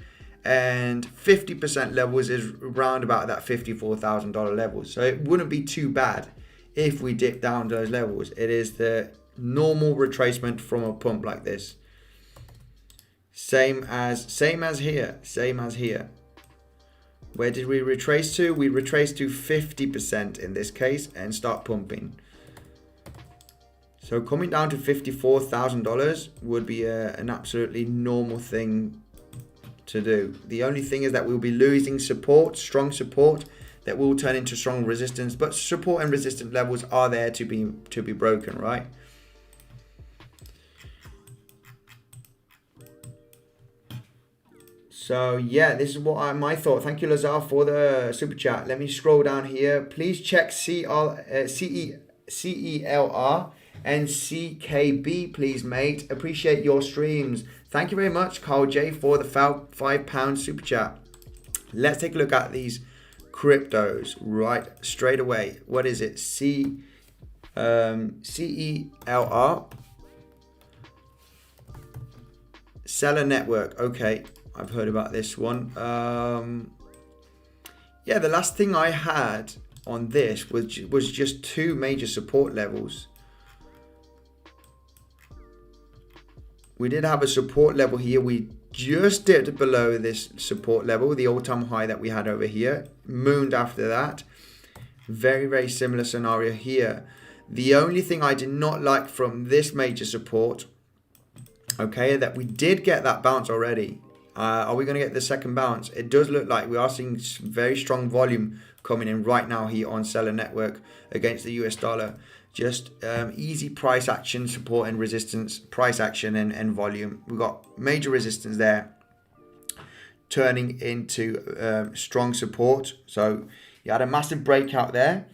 and 50% levels is around about that $54,000 level. So it wouldn't be too bad if we dip down to those levels. It is the normal retracement from a pump like this. Same as here. Where did we retrace to? We retraced to 50% in this case and start pumping. So coming down to $54,000 would be an absolutely normal thing to do. The only thing is that we'll be losing support, strong support, that will turn into strong resistance. But support and resistance levels are there to be broken, right? So yeah, this is what my thought. Thank you, Lazar, for the super chat. Let me scroll down here. Please check CELR and CKB, please, mate. Appreciate your streams. Thank you very much, Carl J, for the £5 super chat. Let's take a look at these cryptos right straight away. What is it? CELR. Seller Network. Okay, I've heard about this one. Yeah, the last thing I had on this was just two major support levels. We did have a support level here. We just dipped below this support level, the all-time high that we had over here. Mooned after that. Very, very similar scenario here. The only thing I did not like from this major support, okay, that we did get that bounce already. Are we going to get the second bounce? It does look like we are seeing very strong volume coming in right now here on Seller Network against the US dollar. Just easy price action, support and resistance, price action and volume. We've got major resistance there turning into strong support. So you had a massive breakout there.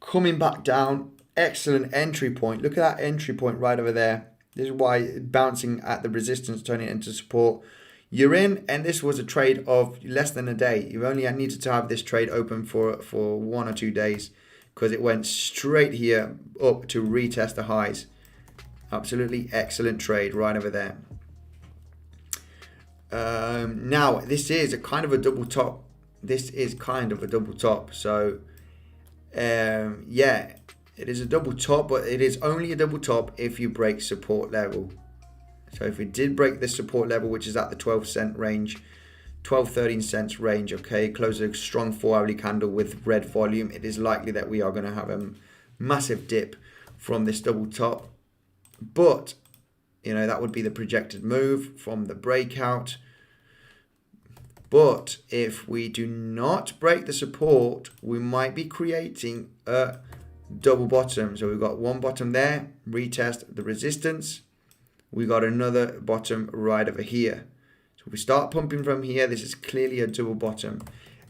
Coming back down, excellent entry point. Look at that entry point right over there. This is why bouncing at the resistance, turning it into support. You're in, and this was a trade of less than a day. You only needed to have this trade open for 1 or 2 days because it went straight here up to retest the highs. Absolutely excellent trade right over there. Now, this is a kind of a double top. So, yeah, it is a double top, but it is only a double top if you break support level. So if we did break this support level, which is at the 12-cent range, 13 cents range, okay, close a strong 4-hourly candle with red volume, it is likely that we are going to have a massive dip from this double top. But, you know, that would be the projected move from the breakout. But if we do not break the support, we might be creating a double bottom. So we've got one bottom there, retest the resistance. We got another bottom right over here. So if we start pumping from here, this is clearly a double bottom.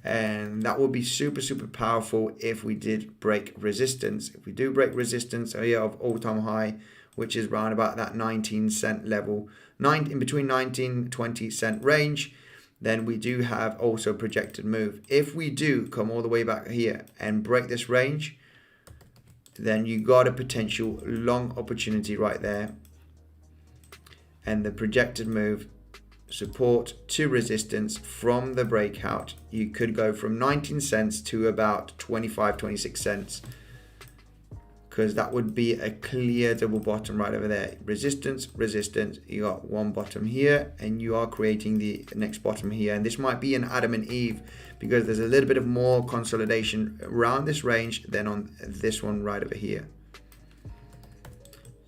And that would be super, super powerful if we did break resistance. If we do break resistance here of all-time high, which is around about that 19-cent level, in between 19-20 cent range, then we do have also projected move. If we do come all the way back here and break this range, then you got a potential long opportunity right there. And the projected move, support to resistance from the breakout, you could go from 19 cents to about 25-26 cents, because that would be a clear double bottom right over there. Resistance, resistance, you got one bottom here, and you are creating the next bottom here. And this might be an Adam and Eve, because there's a little bit of more consolidation around this range than on this one right over here.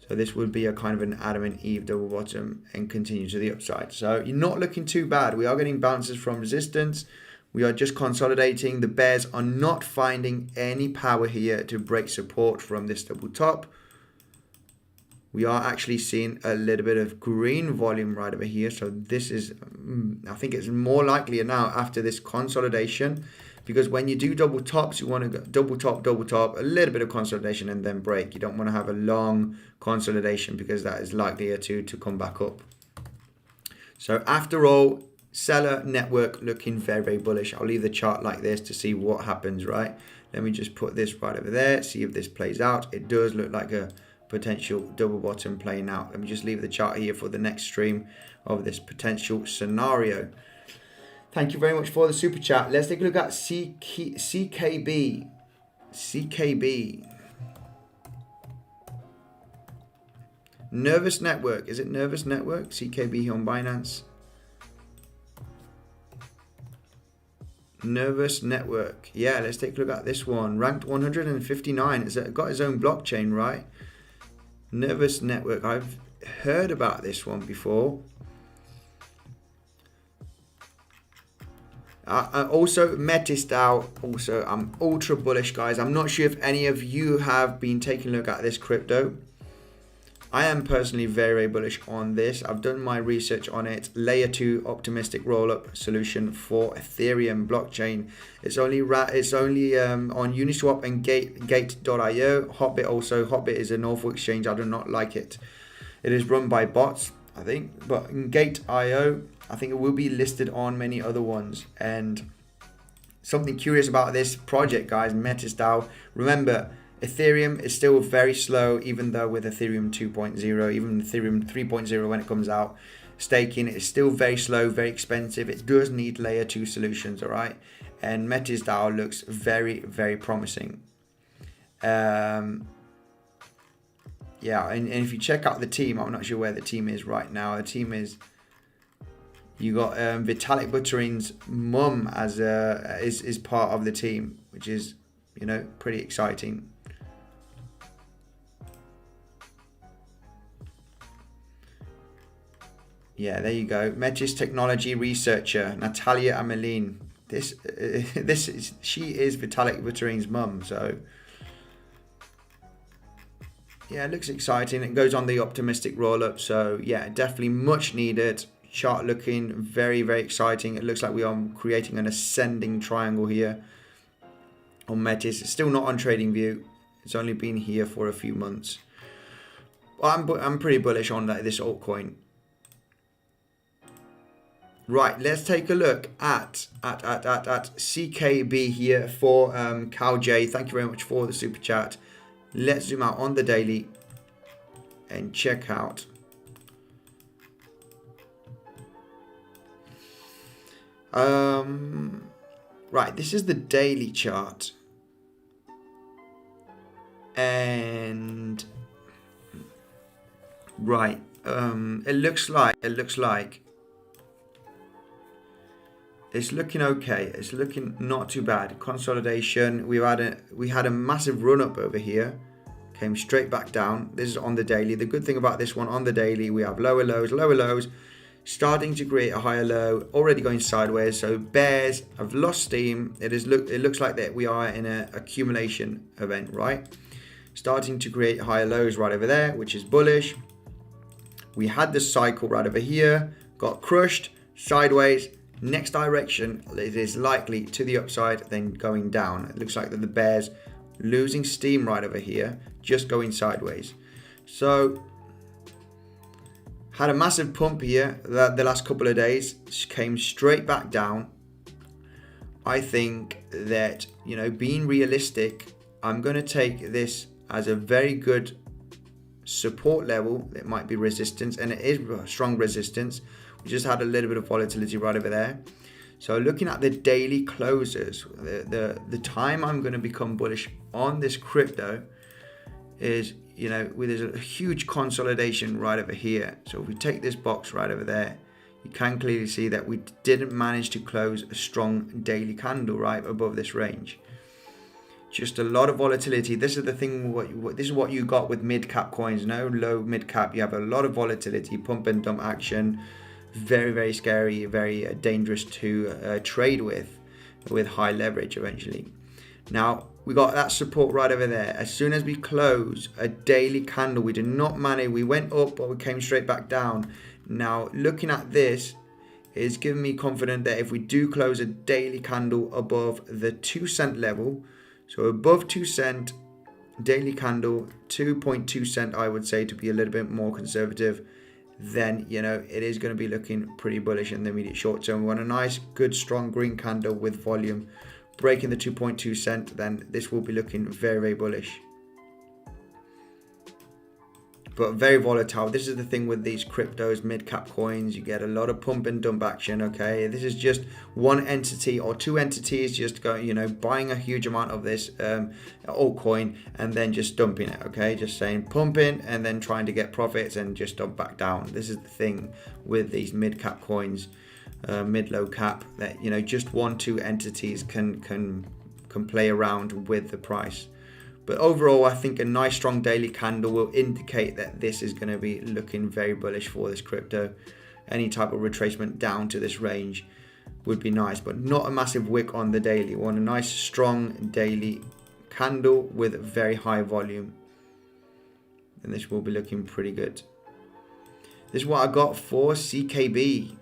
So this would be a kind of an Adam and Eve double bottom and continue to the upside. So you're not looking too bad. We are getting bounces from resistance. We are just consolidating. The bears are not finding any power here to break support from this double top. We are actually seeing a little bit of green volume right over here. So this is, I think it's more likely now after this consolidation, because when you do double tops, you want to go double top, a little bit of consolidation and then break. You don't want to have a long consolidation, because that is likelier to come back up. So after all, seller network looking very, very bullish. I'll leave the chart like this to see what happens, right? Let me just put this right over there, see if this plays out. It does look like a potential double bottom playing out. Let me just leave the chart here for the next stream of this potential scenario. Thank you very much for the super chat. Let's take a look at CKB. CKB. Nervous Network. Is it Nervous Network? CKB here on Binance. Nervous Network. Yeah, let's take a look at this one. Ranked 159. It's got its own blockchain, right? Nervous Network. I've heard about this one before. Also, Metis-DAO. Also, I'm ultra bullish, guys. I'm not sure if any of you have been taking a look at this crypto. I am personally very, very bullish on this. I've done my research on it. Layer 2 optimistic rollup solution for Ethereum blockchain. It's only on Uniswap and Gate.io. Hotbit also. Hotbit is an awful exchange. I do not like it. It is run by bots, I think. But in Gate.io, I think it will be listed on many other ones. And something curious about this project, guys, Metis-DAO. Remember, Ethereum is still very slow, even though with Ethereum 2.0, even Ethereum 3.0 when it comes out, staking is still very slow, very expensive. It does need layer 2 solutions, all right? And Metis-DAO looks very, very promising. Yeah, and if you check out the team, I'm not sure where the team is right now. The team is, you got Vitalik Buterin's mum as is part of the team, which is, you know, pretty exciting. Yeah, there you go. Metis technology researcher Natalia Amelin. She is Vitalik Buterin's mum. So yeah, it looks exciting. It goes on the optimistic roll up. So yeah, definitely much needed. Chart looking very, very exciting. It looks like we are creating an ascending triangle here on Metis. It's still not on TradingView. It's only been here for a few months. Well, I'm pretty bullish on this altcoin. Right, let's take a look at CKB here for Cal J. Thank you very much for the super chat. Let's zoom out on the daily and check out. Right, this is the daily chart. And right, it looks like it's looking okay. It's looking not too bad. Consolidation. We had a massive run up over here. Came straight back down. This is on the daily. The good thing about this one on the daily, we have lower lows, starting to create a higher low, already going sideways. So bears have lost steam. It looks like that we are in an accumulation event, right? Starting to create higher lows right over there, which is bullish. We had the cycle right over here, got crushed, sideways. Next direction, it is likely to the upside, then going down. It looks like that the bears losing steam right over here, just going sideways. So had a massive pump here the last couple of days, came straight back down. I think that, you know, being realistic, I'm going to take this as a very good support level. It might be resistance, and it is strong resistance. We just had a little bit of volatility right over there. So looking at the daily closes, the time I'm going to become bullish on this crypto is, you know, there's a huge consolidation right over here. So if we take this box right over there, you can clearly see that we didn't manage to close a strong daily candle right above this range. Just a lot of volatility. This is the thing. This is what you got with mid-cap coins. No low mid-cap. You have a lot of volatility, pump and dump action. Very, very scary. Very dangerous to trade with high leverage eventually. Now we got that support right over there. As soon as we close a daily candle, we did not manage. We went up, but we came straight back down. Now looking at this is giving me confidence that if we do close a daily candle above the 2 cent level. So above 2 cent daily candle, 2.2 cent, I would say, to be a little bit more conservative, then, you know, it is going to be looking pretty bullish in the immediate short term. We want a nice, good, strong green candle with volume breaking the 2.2 cent, then this will be looking very, very bullish. But very volatile. This is the thing with these cryptos, mid-cap coins. You get a lot of pump and dump action, okay? This is just one entity or two entities just going, you know, buying a huge amount of this altcoin and then just dumping it, okay? Just saying pumping and then trying to get profits and just dump back down. This is the thing with these mid-cap coins, mid-low cap, that, you know, just one, two entities can play around with the price. But overall, I think a nice strong daily candle will indicate that this is going to be looking very bullish for this crypto. Any type of retracement down to this range would be nice, but not a massive wick on the daily. We want a nice strong daily candle with very high volume. And this will be looking pretty good. This is what I got for CKB.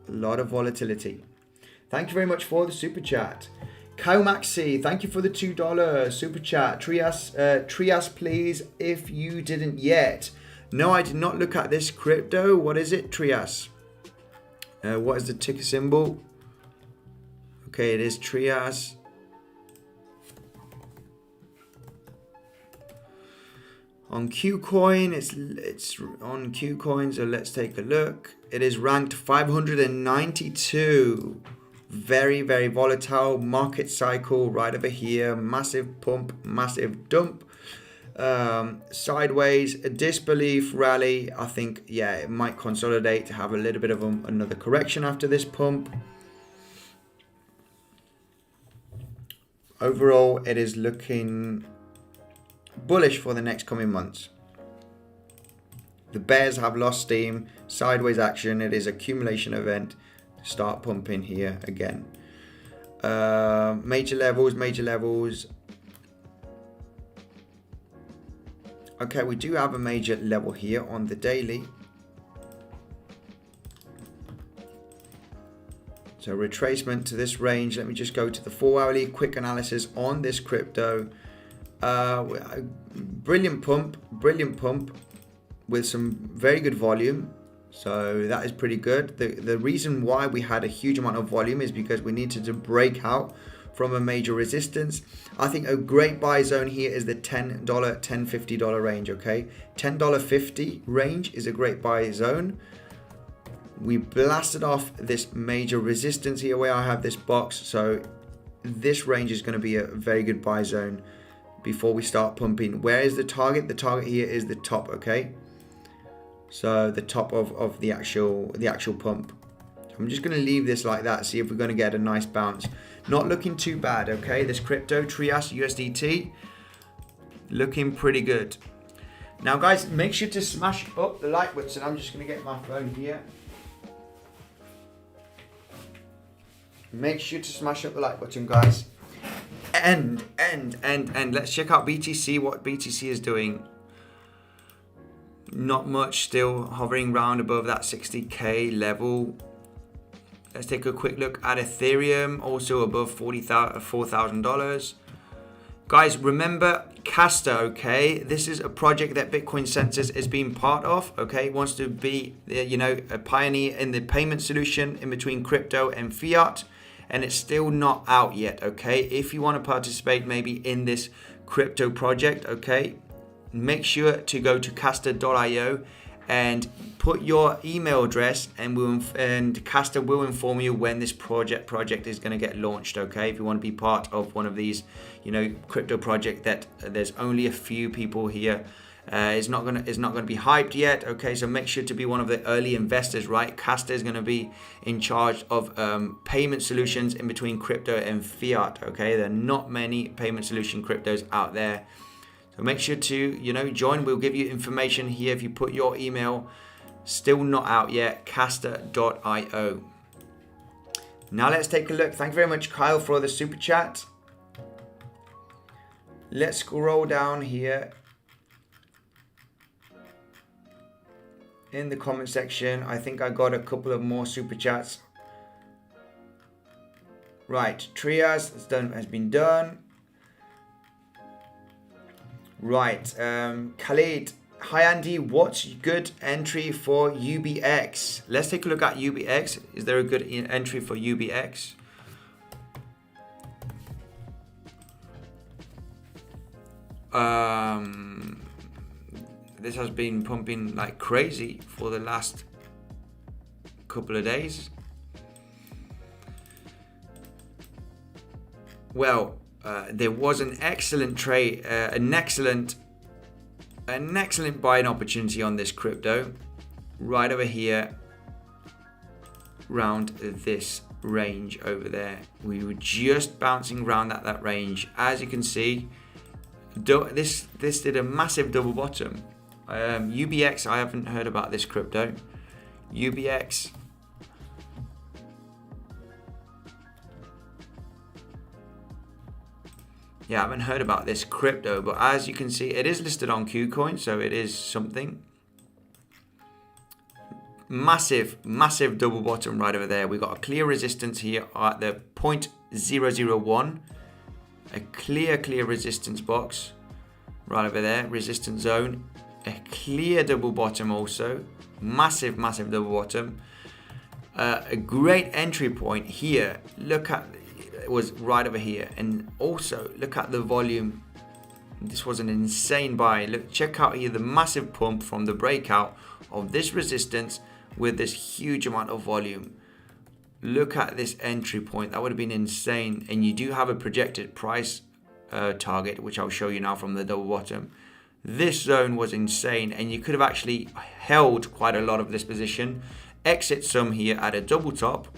A lot of volatility. Thank you very much for the super chat. Maxi, thank you for the $2 super chat. Trias, please, if you didn't yet. No, I did not look at this crypto. What is it, Trias? What is the ticker symbol? Okay, it is Trias. On KuCoin, it's on KuCoin, so let's take a look. It is ranked 592. Very, very volatile market cycle right over here. Massive pump, massive dump. Sideways, a disbelief rally. I think, yeah, it might consolidate to have a little bit of another correction after this pump. Overall, it is looking bullish for the next coming months. The bears have lost steam. Sideways action. It is accumulation event. Start pumping here again. Major levels. Okay, we do have a major level here on the daily. So retracement to this range. Let me just go to the 4-hourly quick analysis on this crypto. Brilliant pump with some very good volume. So that is pretty good. The reason why we had a huge amount of volume is because we needed to break out from a major resistance. I think a great buy zone here is the $10, $10.50 range, okay? $10.50 range is a great buy zone. We blasted off this major resistance here where I have this box. So this range is going to be a very good buy zone before we start pumping. Where is the target? The target here is the top, okay? So the top of the actual pump. I'm just going to leave this like that, see if we're going to get a nice bounce. Not looking too bad, okay? This crypto, Trias USDT, looking pretty good. Now, guys, make sure to smash up the like button. I'm just going to get my phone here. Make sure to smash up the like button, guys. And let's check out BTC, what BTC is doing. Not much, still hovering around above that 60K level. Let's take a quick look at Ethereum, also above $4,000. Guys, remember Castor, okay? This is a project that Bitcoinsensus is being part of, okay? It wants to be, you know, a pioneer in the payment solution in between crypto and fiat, and it's still not out yet, okay? If you want to participate maybe in this crypto project, okay, make sure to go to castor.io and put your email address, and Castor will inform you when this project is going to get launched, okay? If you want to be part of one of these, you know, crypto project that there's only a few people here, it's not going to be hyped yet, okay? So make sure to be one of the early investors, right? Castor is going to be in charge of payment solutions in between crypto and fiat, okay? There are not many payment solution cryptos out there. So make sure to, you know, join. We'll give you information here if you put your email. Still not out yet, castor.io. Now let's take a look. Thank you very much, Kyle, for the super chat. Let's scroll down here in the comment section. I think I got a couple of more super chats. Right, Trias has been done. Right, Khalid, hi Andy, what's good entry for UBX? Let's take a look at UBX. Is there a good entry for UBX? This has been pumping like crazy for the last couple of days. Well, there was an excellent trade, an excellent buying opportunity on this crypto right over here, round this range over there. We were just bouncing around that range. As you can see, this did a massive double bottom. UBX, I haven't heard about this crypto. UBX. Yeah, I haven't heard about this crypto, but as you can see, it is listed on KuCoin, so it is something. Massive double bottom right over there. We got a clear resistance here at the 0.001. A clear resistance box right over there, resistance zone. A clear double bottom also. Massive double bottom. A great entry point here. Look at it, was right over here, and also look at the volume. This was an insane buy. Look, check out here the massive pump from the breakout of this resistance with this huge amount of volume. Look at this entry point. That would have been insane. And you do have a projected price target, which I'll show you now from the double bottom. This zone was insane, and you could have actually held quite a lot of this position. Exit some here at a double top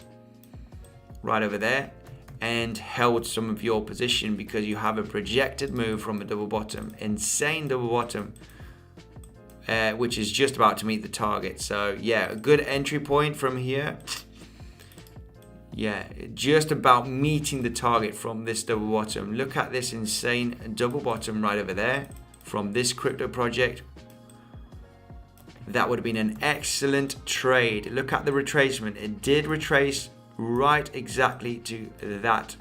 right over there, and held some of your position because you have a projected move from a double bottom. Insane double bottom, which is just about to meet the target. So yeah, a good entry point from here. Yeah, just about meeting the target from this double bottom. Look at this insane double bottom right over there from this crypto project. That would have been an excellent trade. Look at the retracement. It did retrace right exactly to that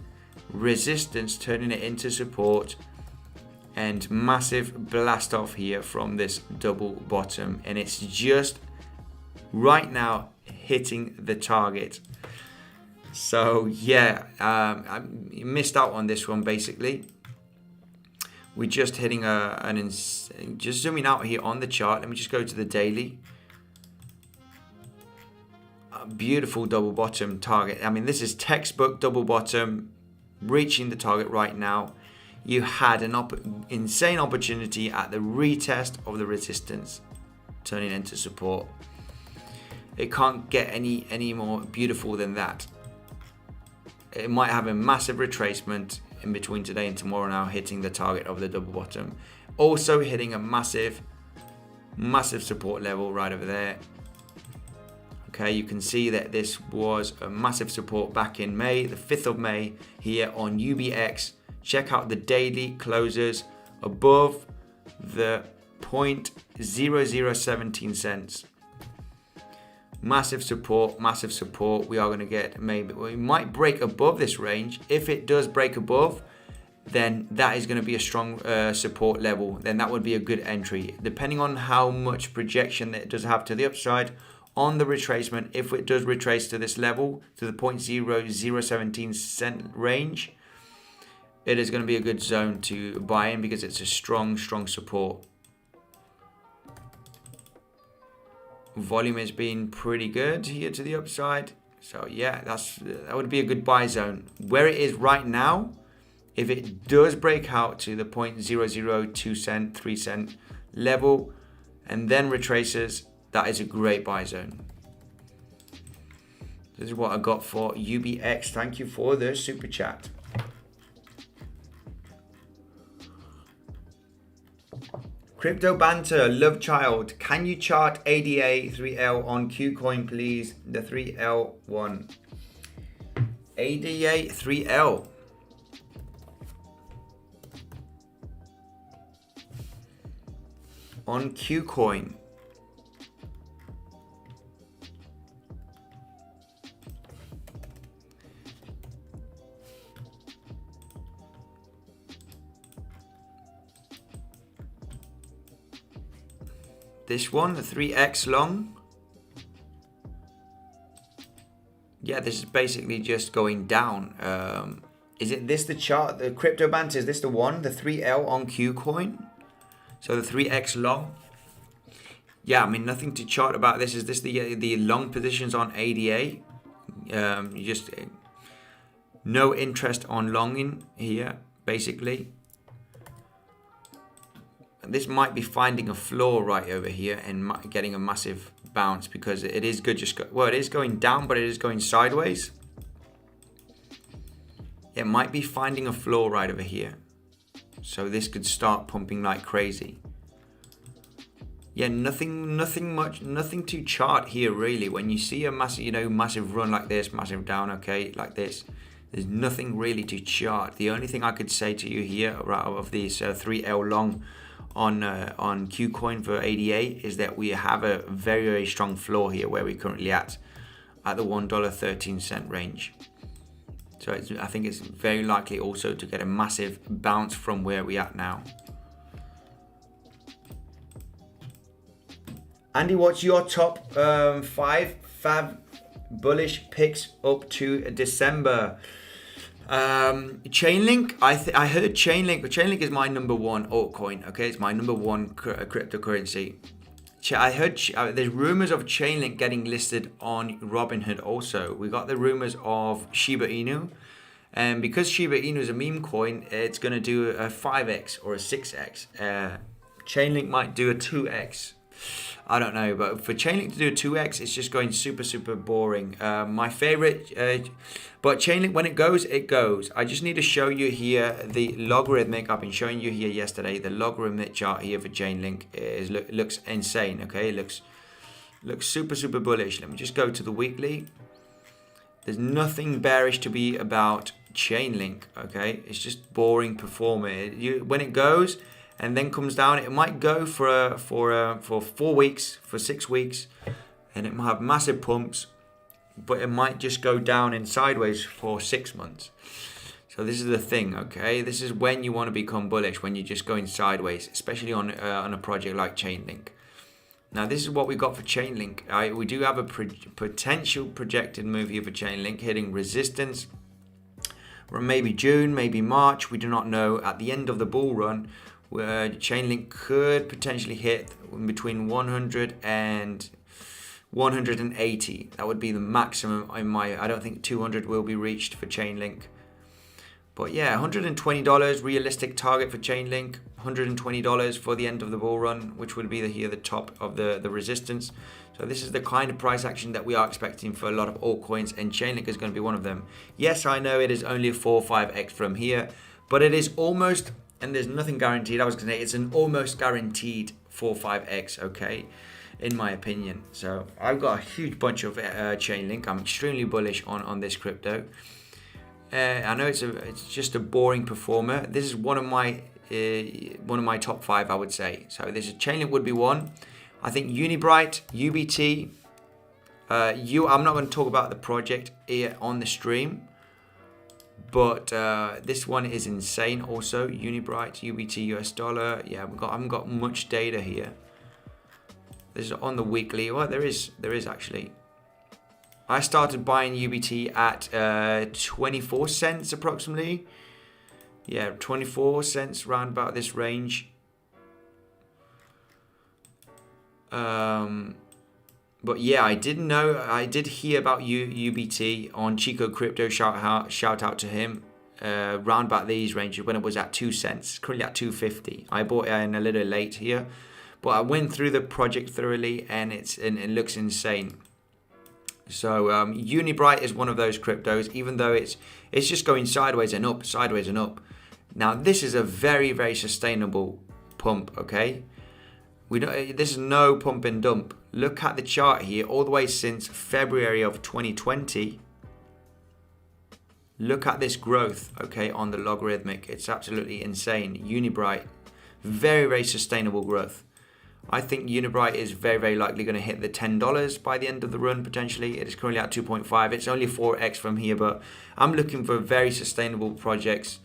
resistance, turning it into support, and massive blast off here from this double bottom, and it's just right now hitting the target. So yeah, I missed out on this one basically. We're just hitting just zooming out here on the chart. Let me just go to the daily. A beautiful double bottom target. I mean, this is textbook double bottom, reaching the target right now. You had an insane opportunity at the retest of the resistance. turning into support. It can't get any more beautiful than that. It might have a massive retracement in between today and tomorrow now, hitting the target of the double bottom. Also hitting a massive support level right over there. Okay, you can see that this was a massive support back in May, the 5th of May here on UBX. Check out the daily closes above the 0.0017 cents. Massive support. We are going to get, maybe we might break above this range. If it does break above, then that is going to be a strong support level. Then that would be a good entry, depending on how much projection that it does have to the upside on the retracement. If it does retrace to this level, to the 0.0017 cent range, it is going to be a good zone to buy in because it's a strong support. Volume has been pretty good here to the upside. So yeah, that would be a good buy zone. Where it is right now, if it does break out to the 0.002 cent, 3 cent level, and then retraces, that is a great buy zone. This is what I got for UBX. Thank you for the super chat. Crypto Banter, Love Child, can you chart ADA 3L on KuCoin, please? The 3L one. ADA 3L. On KuCoin. This one, the 3x long. Yeah, this is basically just going down. Is it this the chart? The Crypto Banter, is this the one? The 3L on KuCoin? So the 3x long. Yeah, I mean, nothing to chart about this. Is this the long positions on ADA? Just no interest on longing here, basically. This might be finding a floor right over here and getting a massive bounce because it is good. It is going down, but it is going sideways. It might be finding a floor right over here. So this could start pumping like crazy. Yeah, nothing to chart here really. When you see a massive run like this, massive down, okay, like this, there's nothing really to chart. The only thing I could say to you here out of these 3L long on KuCoin for ADA is that we have a very strong floor here where we're currently at the $1.13 range. So I think it's very likely also to get a massive bounce from where we're at now. Andy, what's your top 5 fab bullish picks up to December? Chainlink, I heard Chainlink is my number one altcoin. Okay, it's my number one cryptocurrency. I heard there's rumors of Chainlink getting listed on Robinhood also. We got the rumors of Shiba Inu, and because Shiba Inu is a meme coin, it's going to do a 5x or a 6x. Chainlink might do a 2x. I don't know, but for Chainlink to do a 2x, it's just going super boring. My favorite, but Chainlink, when it goes, it goes. I just need to show you here the logarithmic. I've been showing you here yesterday. The logarithmic chart here for Chainlink looks insane. Okay, it looks super bullish. Let me just go to the weekly. There's nothing bearish to be about Chainlink. Okay, it's just boring performing. When it goes and then comes down, it might go for 4 weeks, for 6 weeks, and it might have massive pumps, but it might just go down and sideways for 6 months. So this is the thing, okay? This is when you want to become bullish, when you're just going sideways, especially on a project like Chainlink. Now this is what we got for Chainlink. We do have a potential projected move here for Chainlink, hitting resistance, or maybe June, maybe March. We do not know. At the end of the bull run, where Chainlink could potentially hit between 100 and 180. That would be the maximum. I don't think 200 will be reached for Chainlink. But yeah, $120 realistic target for Chainlink, $120 for the end of the bull run, which would be the top of the resistance. So this is the kind of price action that we are expecting for a lot of altcoins, and Chainlink is going to be one of them. Yes, I know it is only a 4 or 5x from here, but it is almost, and there's nothing guaranteed, I was going to say it's an almost guaranteed 4 or 5x, okay, in my opinion. So I've got a huge bunch of Chainlink. I'm extremely bullish on this crypto. I know it's just a boring performer. This is one of my top 5, I would say. So this is Chainlink would be one. I think Unibright, UBT. I'm not going to talk about the project here on the stream, but this one is insane. Also, Unibright, UBT, US dollar. Yeah, I haven't got much data here. This is on the weekly. Well, there is actually. I started buying UBT at 24 cents approximately. Yeah, 24 cents, round about this range. But yeah, I did hear about UBT on Chico Crypto. Shout out to him. Round about these ranges when it was at 2 cents. Currently at 2.50. I bought it in a little late here, but I went through the project thoroughly, and it looks insane. So Unibright is one of those cryptos, even though it's just going sideways and up, sideways and up. Now this is a very, very sustainable pump, okay? This is no pump and dump. Look at the chart here, all the way since February of 2020. Look at this growth, okay, on the logarithmic. It's absolutely insane. Unibright, very, very sustainable growth. I think Unibright is very, very likely going to hit the $10 by the end of the run, potentially. It is currently at 2.5. It's only 4x from here, but I'm looking for very sustainable projects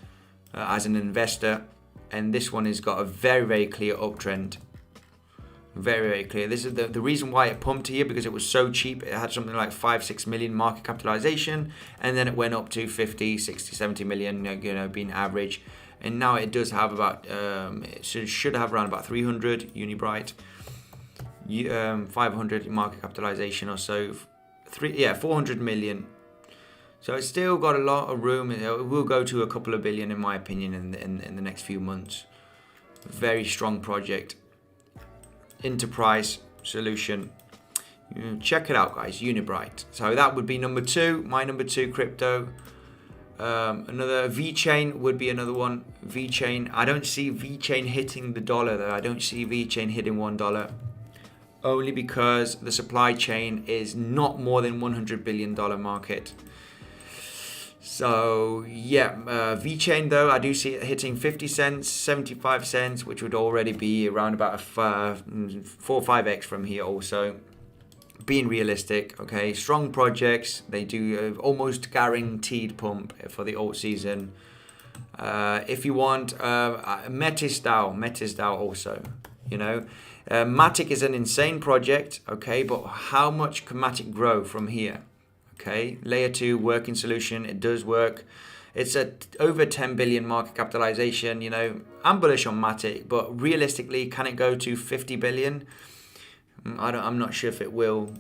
as an investor. And this one has got a very, very clear uptrend. Very, very clear. This is the reason why it pumped here, because it was so cheap. It had something like 5-6 million market capitalization, and then it went up to 50, 60, 70 million, being average. And now it does have about, it should have around about 300 Unibright, 500 market capitalization or so, 400 million. So it's still got a lot of room. It will go to a couple of billion, in my opinion, in the next few months. Very strong project. Enterprise solution. Check it out, guys. Unibright. So that would be number 2. My number 2 crypto. Another VeChain would be another one. VeChain. I don't see VeChain hitting the dollar though. I don't see VeChain hitting $1. Only because the supply chain is not more than $100 billion market. So yeah, VeChain though, I do see it hitting 50 cents, 75 cents, which would already be around about a 4 or 5x from here also. Being realistic, okay, strong projects. They do almost guaranteed pump for the alt season. If you want Metis DAO also, Matic is an insane project, okay, but how much can Matic grow from here? Okay, layer 2 working solution, it does work. It's at over 10 billion market capitalization. I'm bullish on Matic, but realistically, can it go to 50 billion? I'm not sure if it will.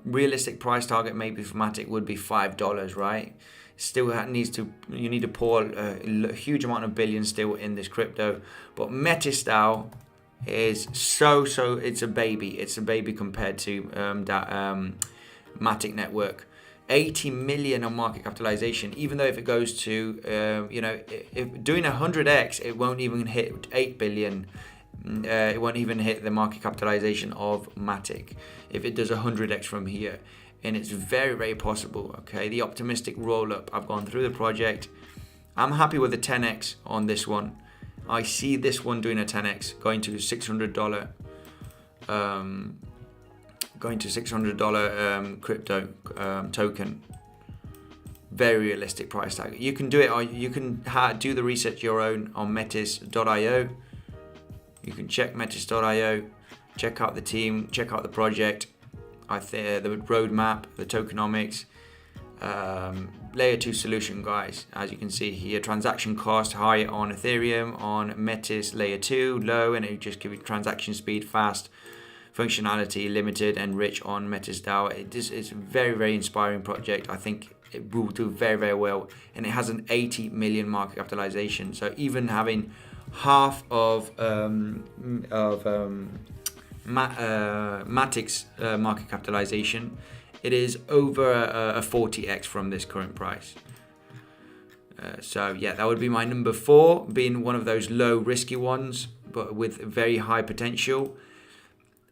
Realistic price target maybe for Matic would be $5, right? Still you need to pour a huge amount of billions still in this crypto. But Metis DAO is so it's a baby compared to Matic network. 80 million on market capitalization, even though if it goes to if doing 100x, it won't even hit 8 billion. It won't even hit the market capitalization of Matic if it does 100x from here, and it's very, very possible. Okay, the optimistic roll up. I've gone through the project. I'm happy with the 10x on this one. I see this one doing a 10x, going to $600. Going to $600 crypto token. Very realistic price tag. You can do it, or you can do the research your own on metis.io. You can check metis.io, check out the team, check out the project. I think the roadmap, the tokenomics, layer 2 solution, guys. As you can see here, transaction cost high on Ethereum, on Metis layer 2 low, and it just gives you transaction speed fast. Functionality limited and rich on Metis DAO. It's a very, very inspiring project. I think it will do very, very well. And it has an 80 million market capitalization. So even having half of Matic's market capitalization, it is over a 40x from this current price. So yeah, that would be my number 4, being one of those low risky ones, but with very high potential.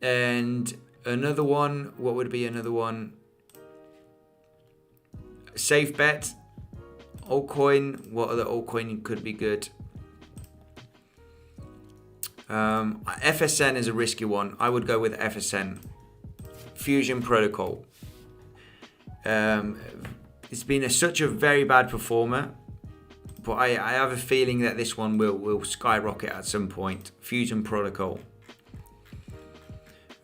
And another one, what would be another one? Safe bet, altcoin. What other altcoin could be good? FSN is a risky one. I would go with FSN. Fusion Protocol. It's been such a very bad performer, but I have a feeling that this one will skyrocket at some point. Fusion Protocol.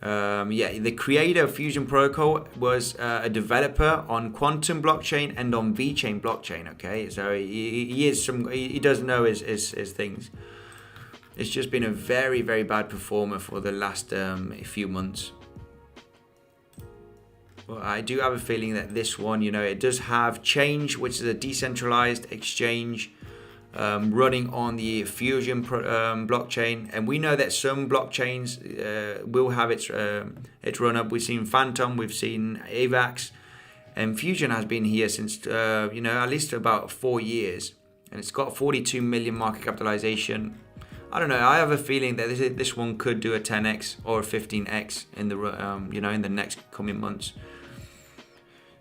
The creator of Fusion Protocol was a developer on Quantum blockchain and on VeChain blockchain. Okay, so he does know his things. It's just been a very, very bad performer for the last few months. Well, I do have a feeling that this one, it does have Change, which is a decentralized exchange running on the Fusion blockchain. And we know that some blockchains will have its run up. We've seen Phantom, we've seen AVAX, and Fusion has been here since, at least about 4 years. And it's got 42 million market capitalization. I don't know. I have a feeling that this one could do a 10x or a 15x in the in the next coming months.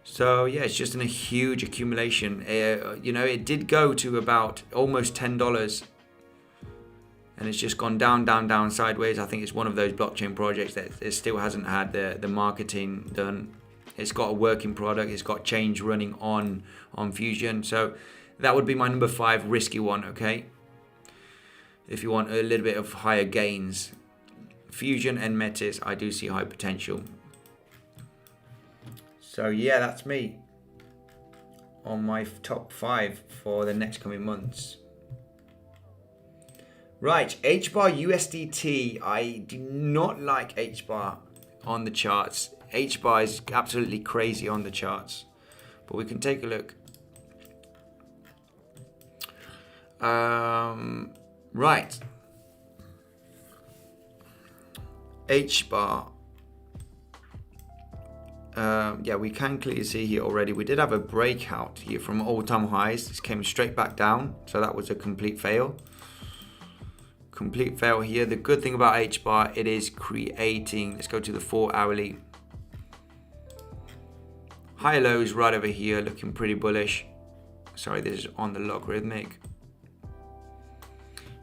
So yeah, it's just in a huge accumulation. It did go to about almost $10, and it's just gone down sideways. I think it's one of those blockchain projects that it still hasn't had the marketing done. It's got a working product. It's got Change running on Fusion. So that would be my number 5 risky one. Okay. If you want a little bit of higher gains, Fusion and Metis, I do see high potential. So yeah, that's me on my top 5 for the next coming months. Right, HBAR USDT. I do not like HBAR on the charts. HBAR is absolutely crazy on the charts, but we can take a look. Right. HBAR. We can clearly see here already. We did have a breakout here from all-time highs. This came straight back down. So that was a complete fail. Complete fail here. The good thing about HBAR, it is creating. Let's go to the 4 hourly. High lows right over here, looking pretty bullish. Sorry, this is on the logarithmic.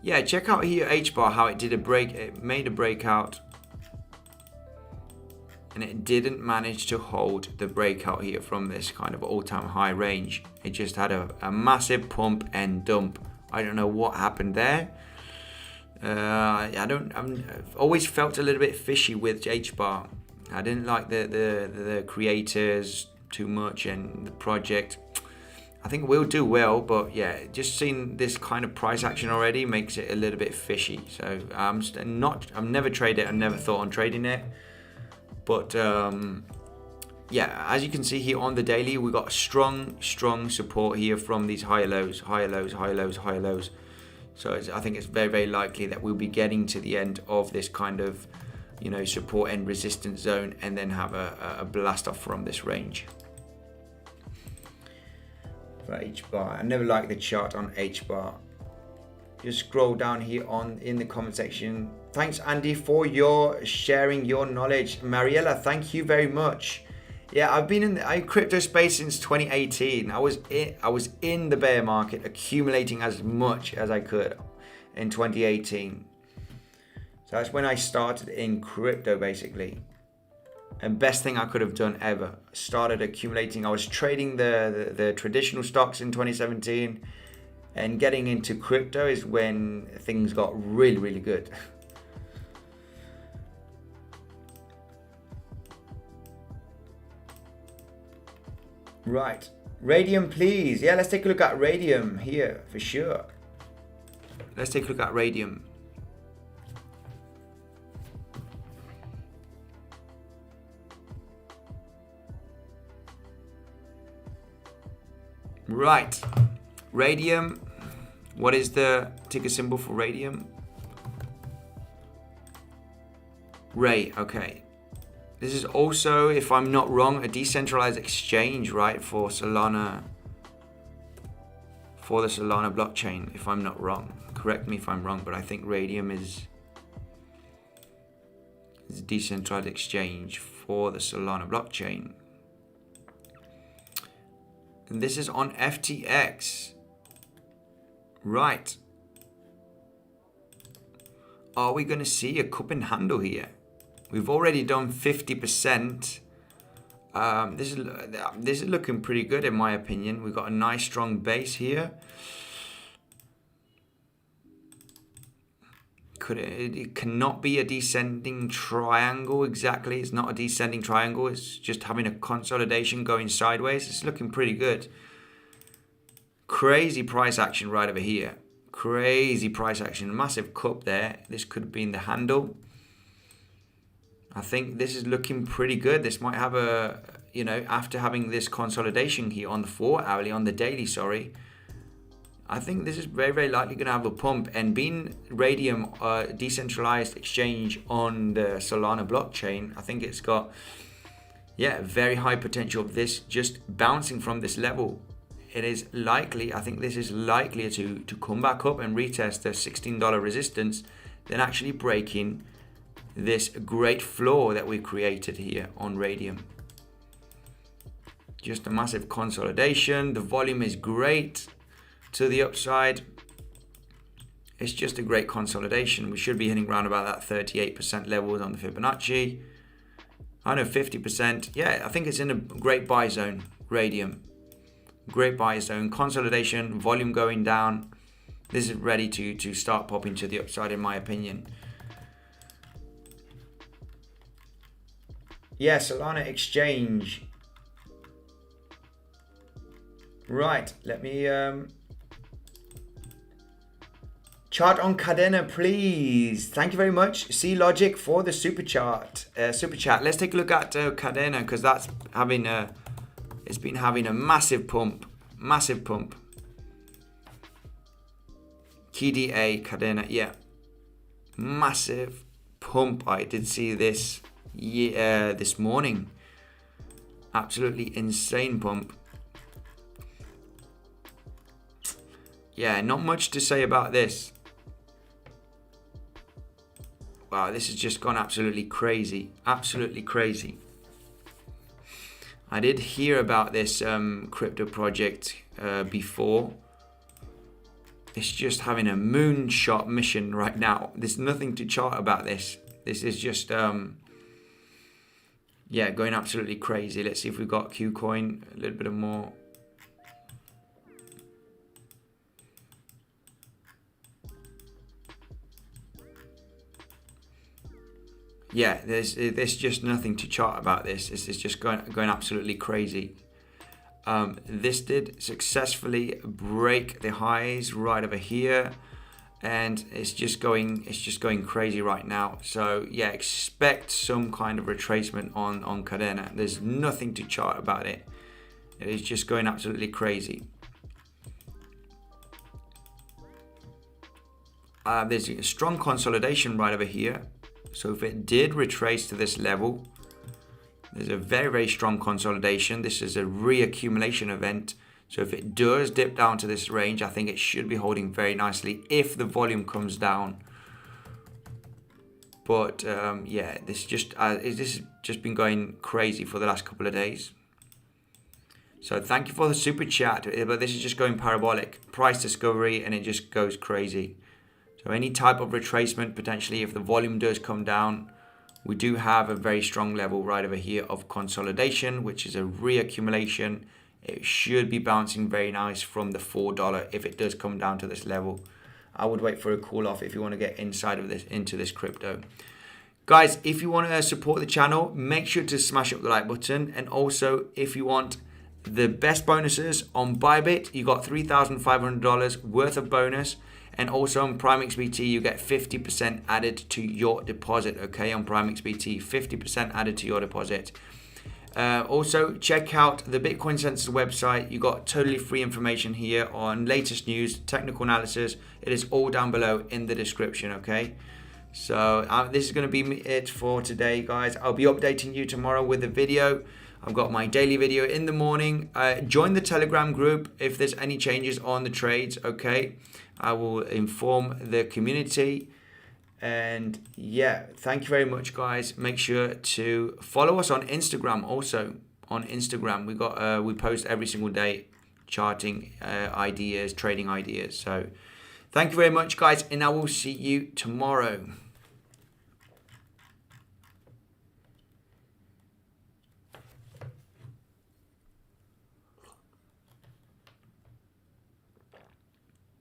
Yeah, check out here HBAR, how it did it made a breakout, and it didn't manage to hold the breakout here from this kind of all-time high range. It just had a massive pump and dump. I don't know what happened there. I've always felt a little bit fishy with HBAR. I didn't like the creators too much and the project. I think we'll do well, but yeah, just seeing this kind of price action already makes it a little bit fishy. So I've never traded it. I've never thought on trading it. But yeah, as you can see here on the daily, we got strong support here from these higher lows, higher lows, higher lows, higher lows. So I think it's very, very likely that we'll be getting to the end of this kind of, support and resistance zone, and then have a blast off from this range. For HBAR, I never liked the chart on HBAR. Just scroll down here in the comment section. Thanks, Andy, for your sharing your knowledge. Mariella, thank you very much. Yeah, I've been in the crypto space since 2018. I was in the bear market, accumulating as much as I could in 2018. So that's when I started in crypto, basically. And best thing I could have done ever. Started accumulating. I was trading the traditional stocks in 2017, and getting into crypto is when things got really, really good. Right, Radium, please. Yeah, let's take a look at Radium here for sure. Let's take a look at Radium. Right. Radium. What is the ticker symbol for Radium? Ray. Okay. This is also, if I'm not wrong, a decentralized exchange, right, for Solana. For the Solana blockchain, if I'm not wrong. Correct me if I'm wrong, but I think Radium is a decentralized exchange for the Solana blockchain. And this is on FTX. Right. Are we going to see a cup and handle here? We've already done 50%. This is looking pretty good in my opinion. We've got a nice strong base here. It cannot be a descending triangle exactly. It's not a descending triangle. It's just having a consolidation going sideways. It's looking pretty good. Crazy price action right over here. Crazy price action. Massive cup there. This could have been the handle. I think this is looking pretty good. This might have a, you know, after having this consolidation here on the 4 hourly, on the daily, sorry. I think this is very, very likely going to have a pump. And being Radium decentralized exchange on the Solana blockchain, I think it's got, yeah, very high potential of this just bouncing from this level. It is likely, I think this is likely to come back up and retest the $16 resistance, then actually breaking this great floor that we created here on Radium. Just a massive consolidation. The volume is great to the upside. It's just a great consolidation. We should be hitting around about that 38% levels on the Fibonacci. I know 50%. Yeah, I think it's in a great buy zone, Radium. Great buy zone. Consolidation, volume going down. This is ready to start popping to the upside in my opinion. Yeah, Solana exchange. Right, let me chart on Cadena, please. Thank you very much, C Logic, for the super chat. Let's take a look at Cadena because that's having it's been having a massive pump, KDA Cadena, yeah, massive pump. I did see this this morning. Absolutely insane pump. Yeah, not much to say about this. Wow, this has just gone absolutely crazy. Absolutely crazy. I did hear about this crypto project before. It's just having a moonshot mission right now. There's nothing to chart about this. This is just, yeah, going absolutely crazy. Let's see if we've got KuCoin, a little bit of more. Yeah, there's just nothing to chart about this. This is just going absolutely crazy. This did successfully break the highs right over here, and it's just going crazy right now. So yeah, expect some kind of retracement on Cadena. There's nothing to chart about it. It is just going absolutely crazy. There's a strong consolidation right over here. So if it did retrace to this level, there's a very, very strong consolidation. This is a reaccumulation event. So if it does dip down to this range, I think it should be holding very nicely if the volume comes down. But yeah, this has just been going crazy for the last couple of days. So thank you for the super chat, but this is just going parabolic. Price discovery, and it just goes crazy. So any type of retracement, potentially, if the volume does come down, we do have a very strong level right over here of consolidation, which is a reaccumulation. It should be bouncing very nice from the $4 if it does come down to this level. I would wait for a cool off if you want to get inside of this, into this crypto. Guys, if you want to support the channel, make sure to smash up the like button. And also, if you want the best bonuses on Bybit, you got $3,500 worth of bonus. And also on PrimeXBT, you get 50% added to your deposit, okay? On PrimeXBT, 50% added to your deposit. Also, check out the Bitcoinsensus website. You got totally free information here on latest news, technical analysis. It is all down below in the description, okay? So this is going to be it for today, guys. I'll be updating you tomorrow with a video. I've got my daily video in the morning. Join the Telegram group if there's any changes on the trades, okay? I will inform the community. And yeah, thank you very much, guys. Make sure to follow us on Instagram. Also on Instagram, we post every single day charting ideas, trading ideas. So thank you very much, guys, and I will see you tomorrow.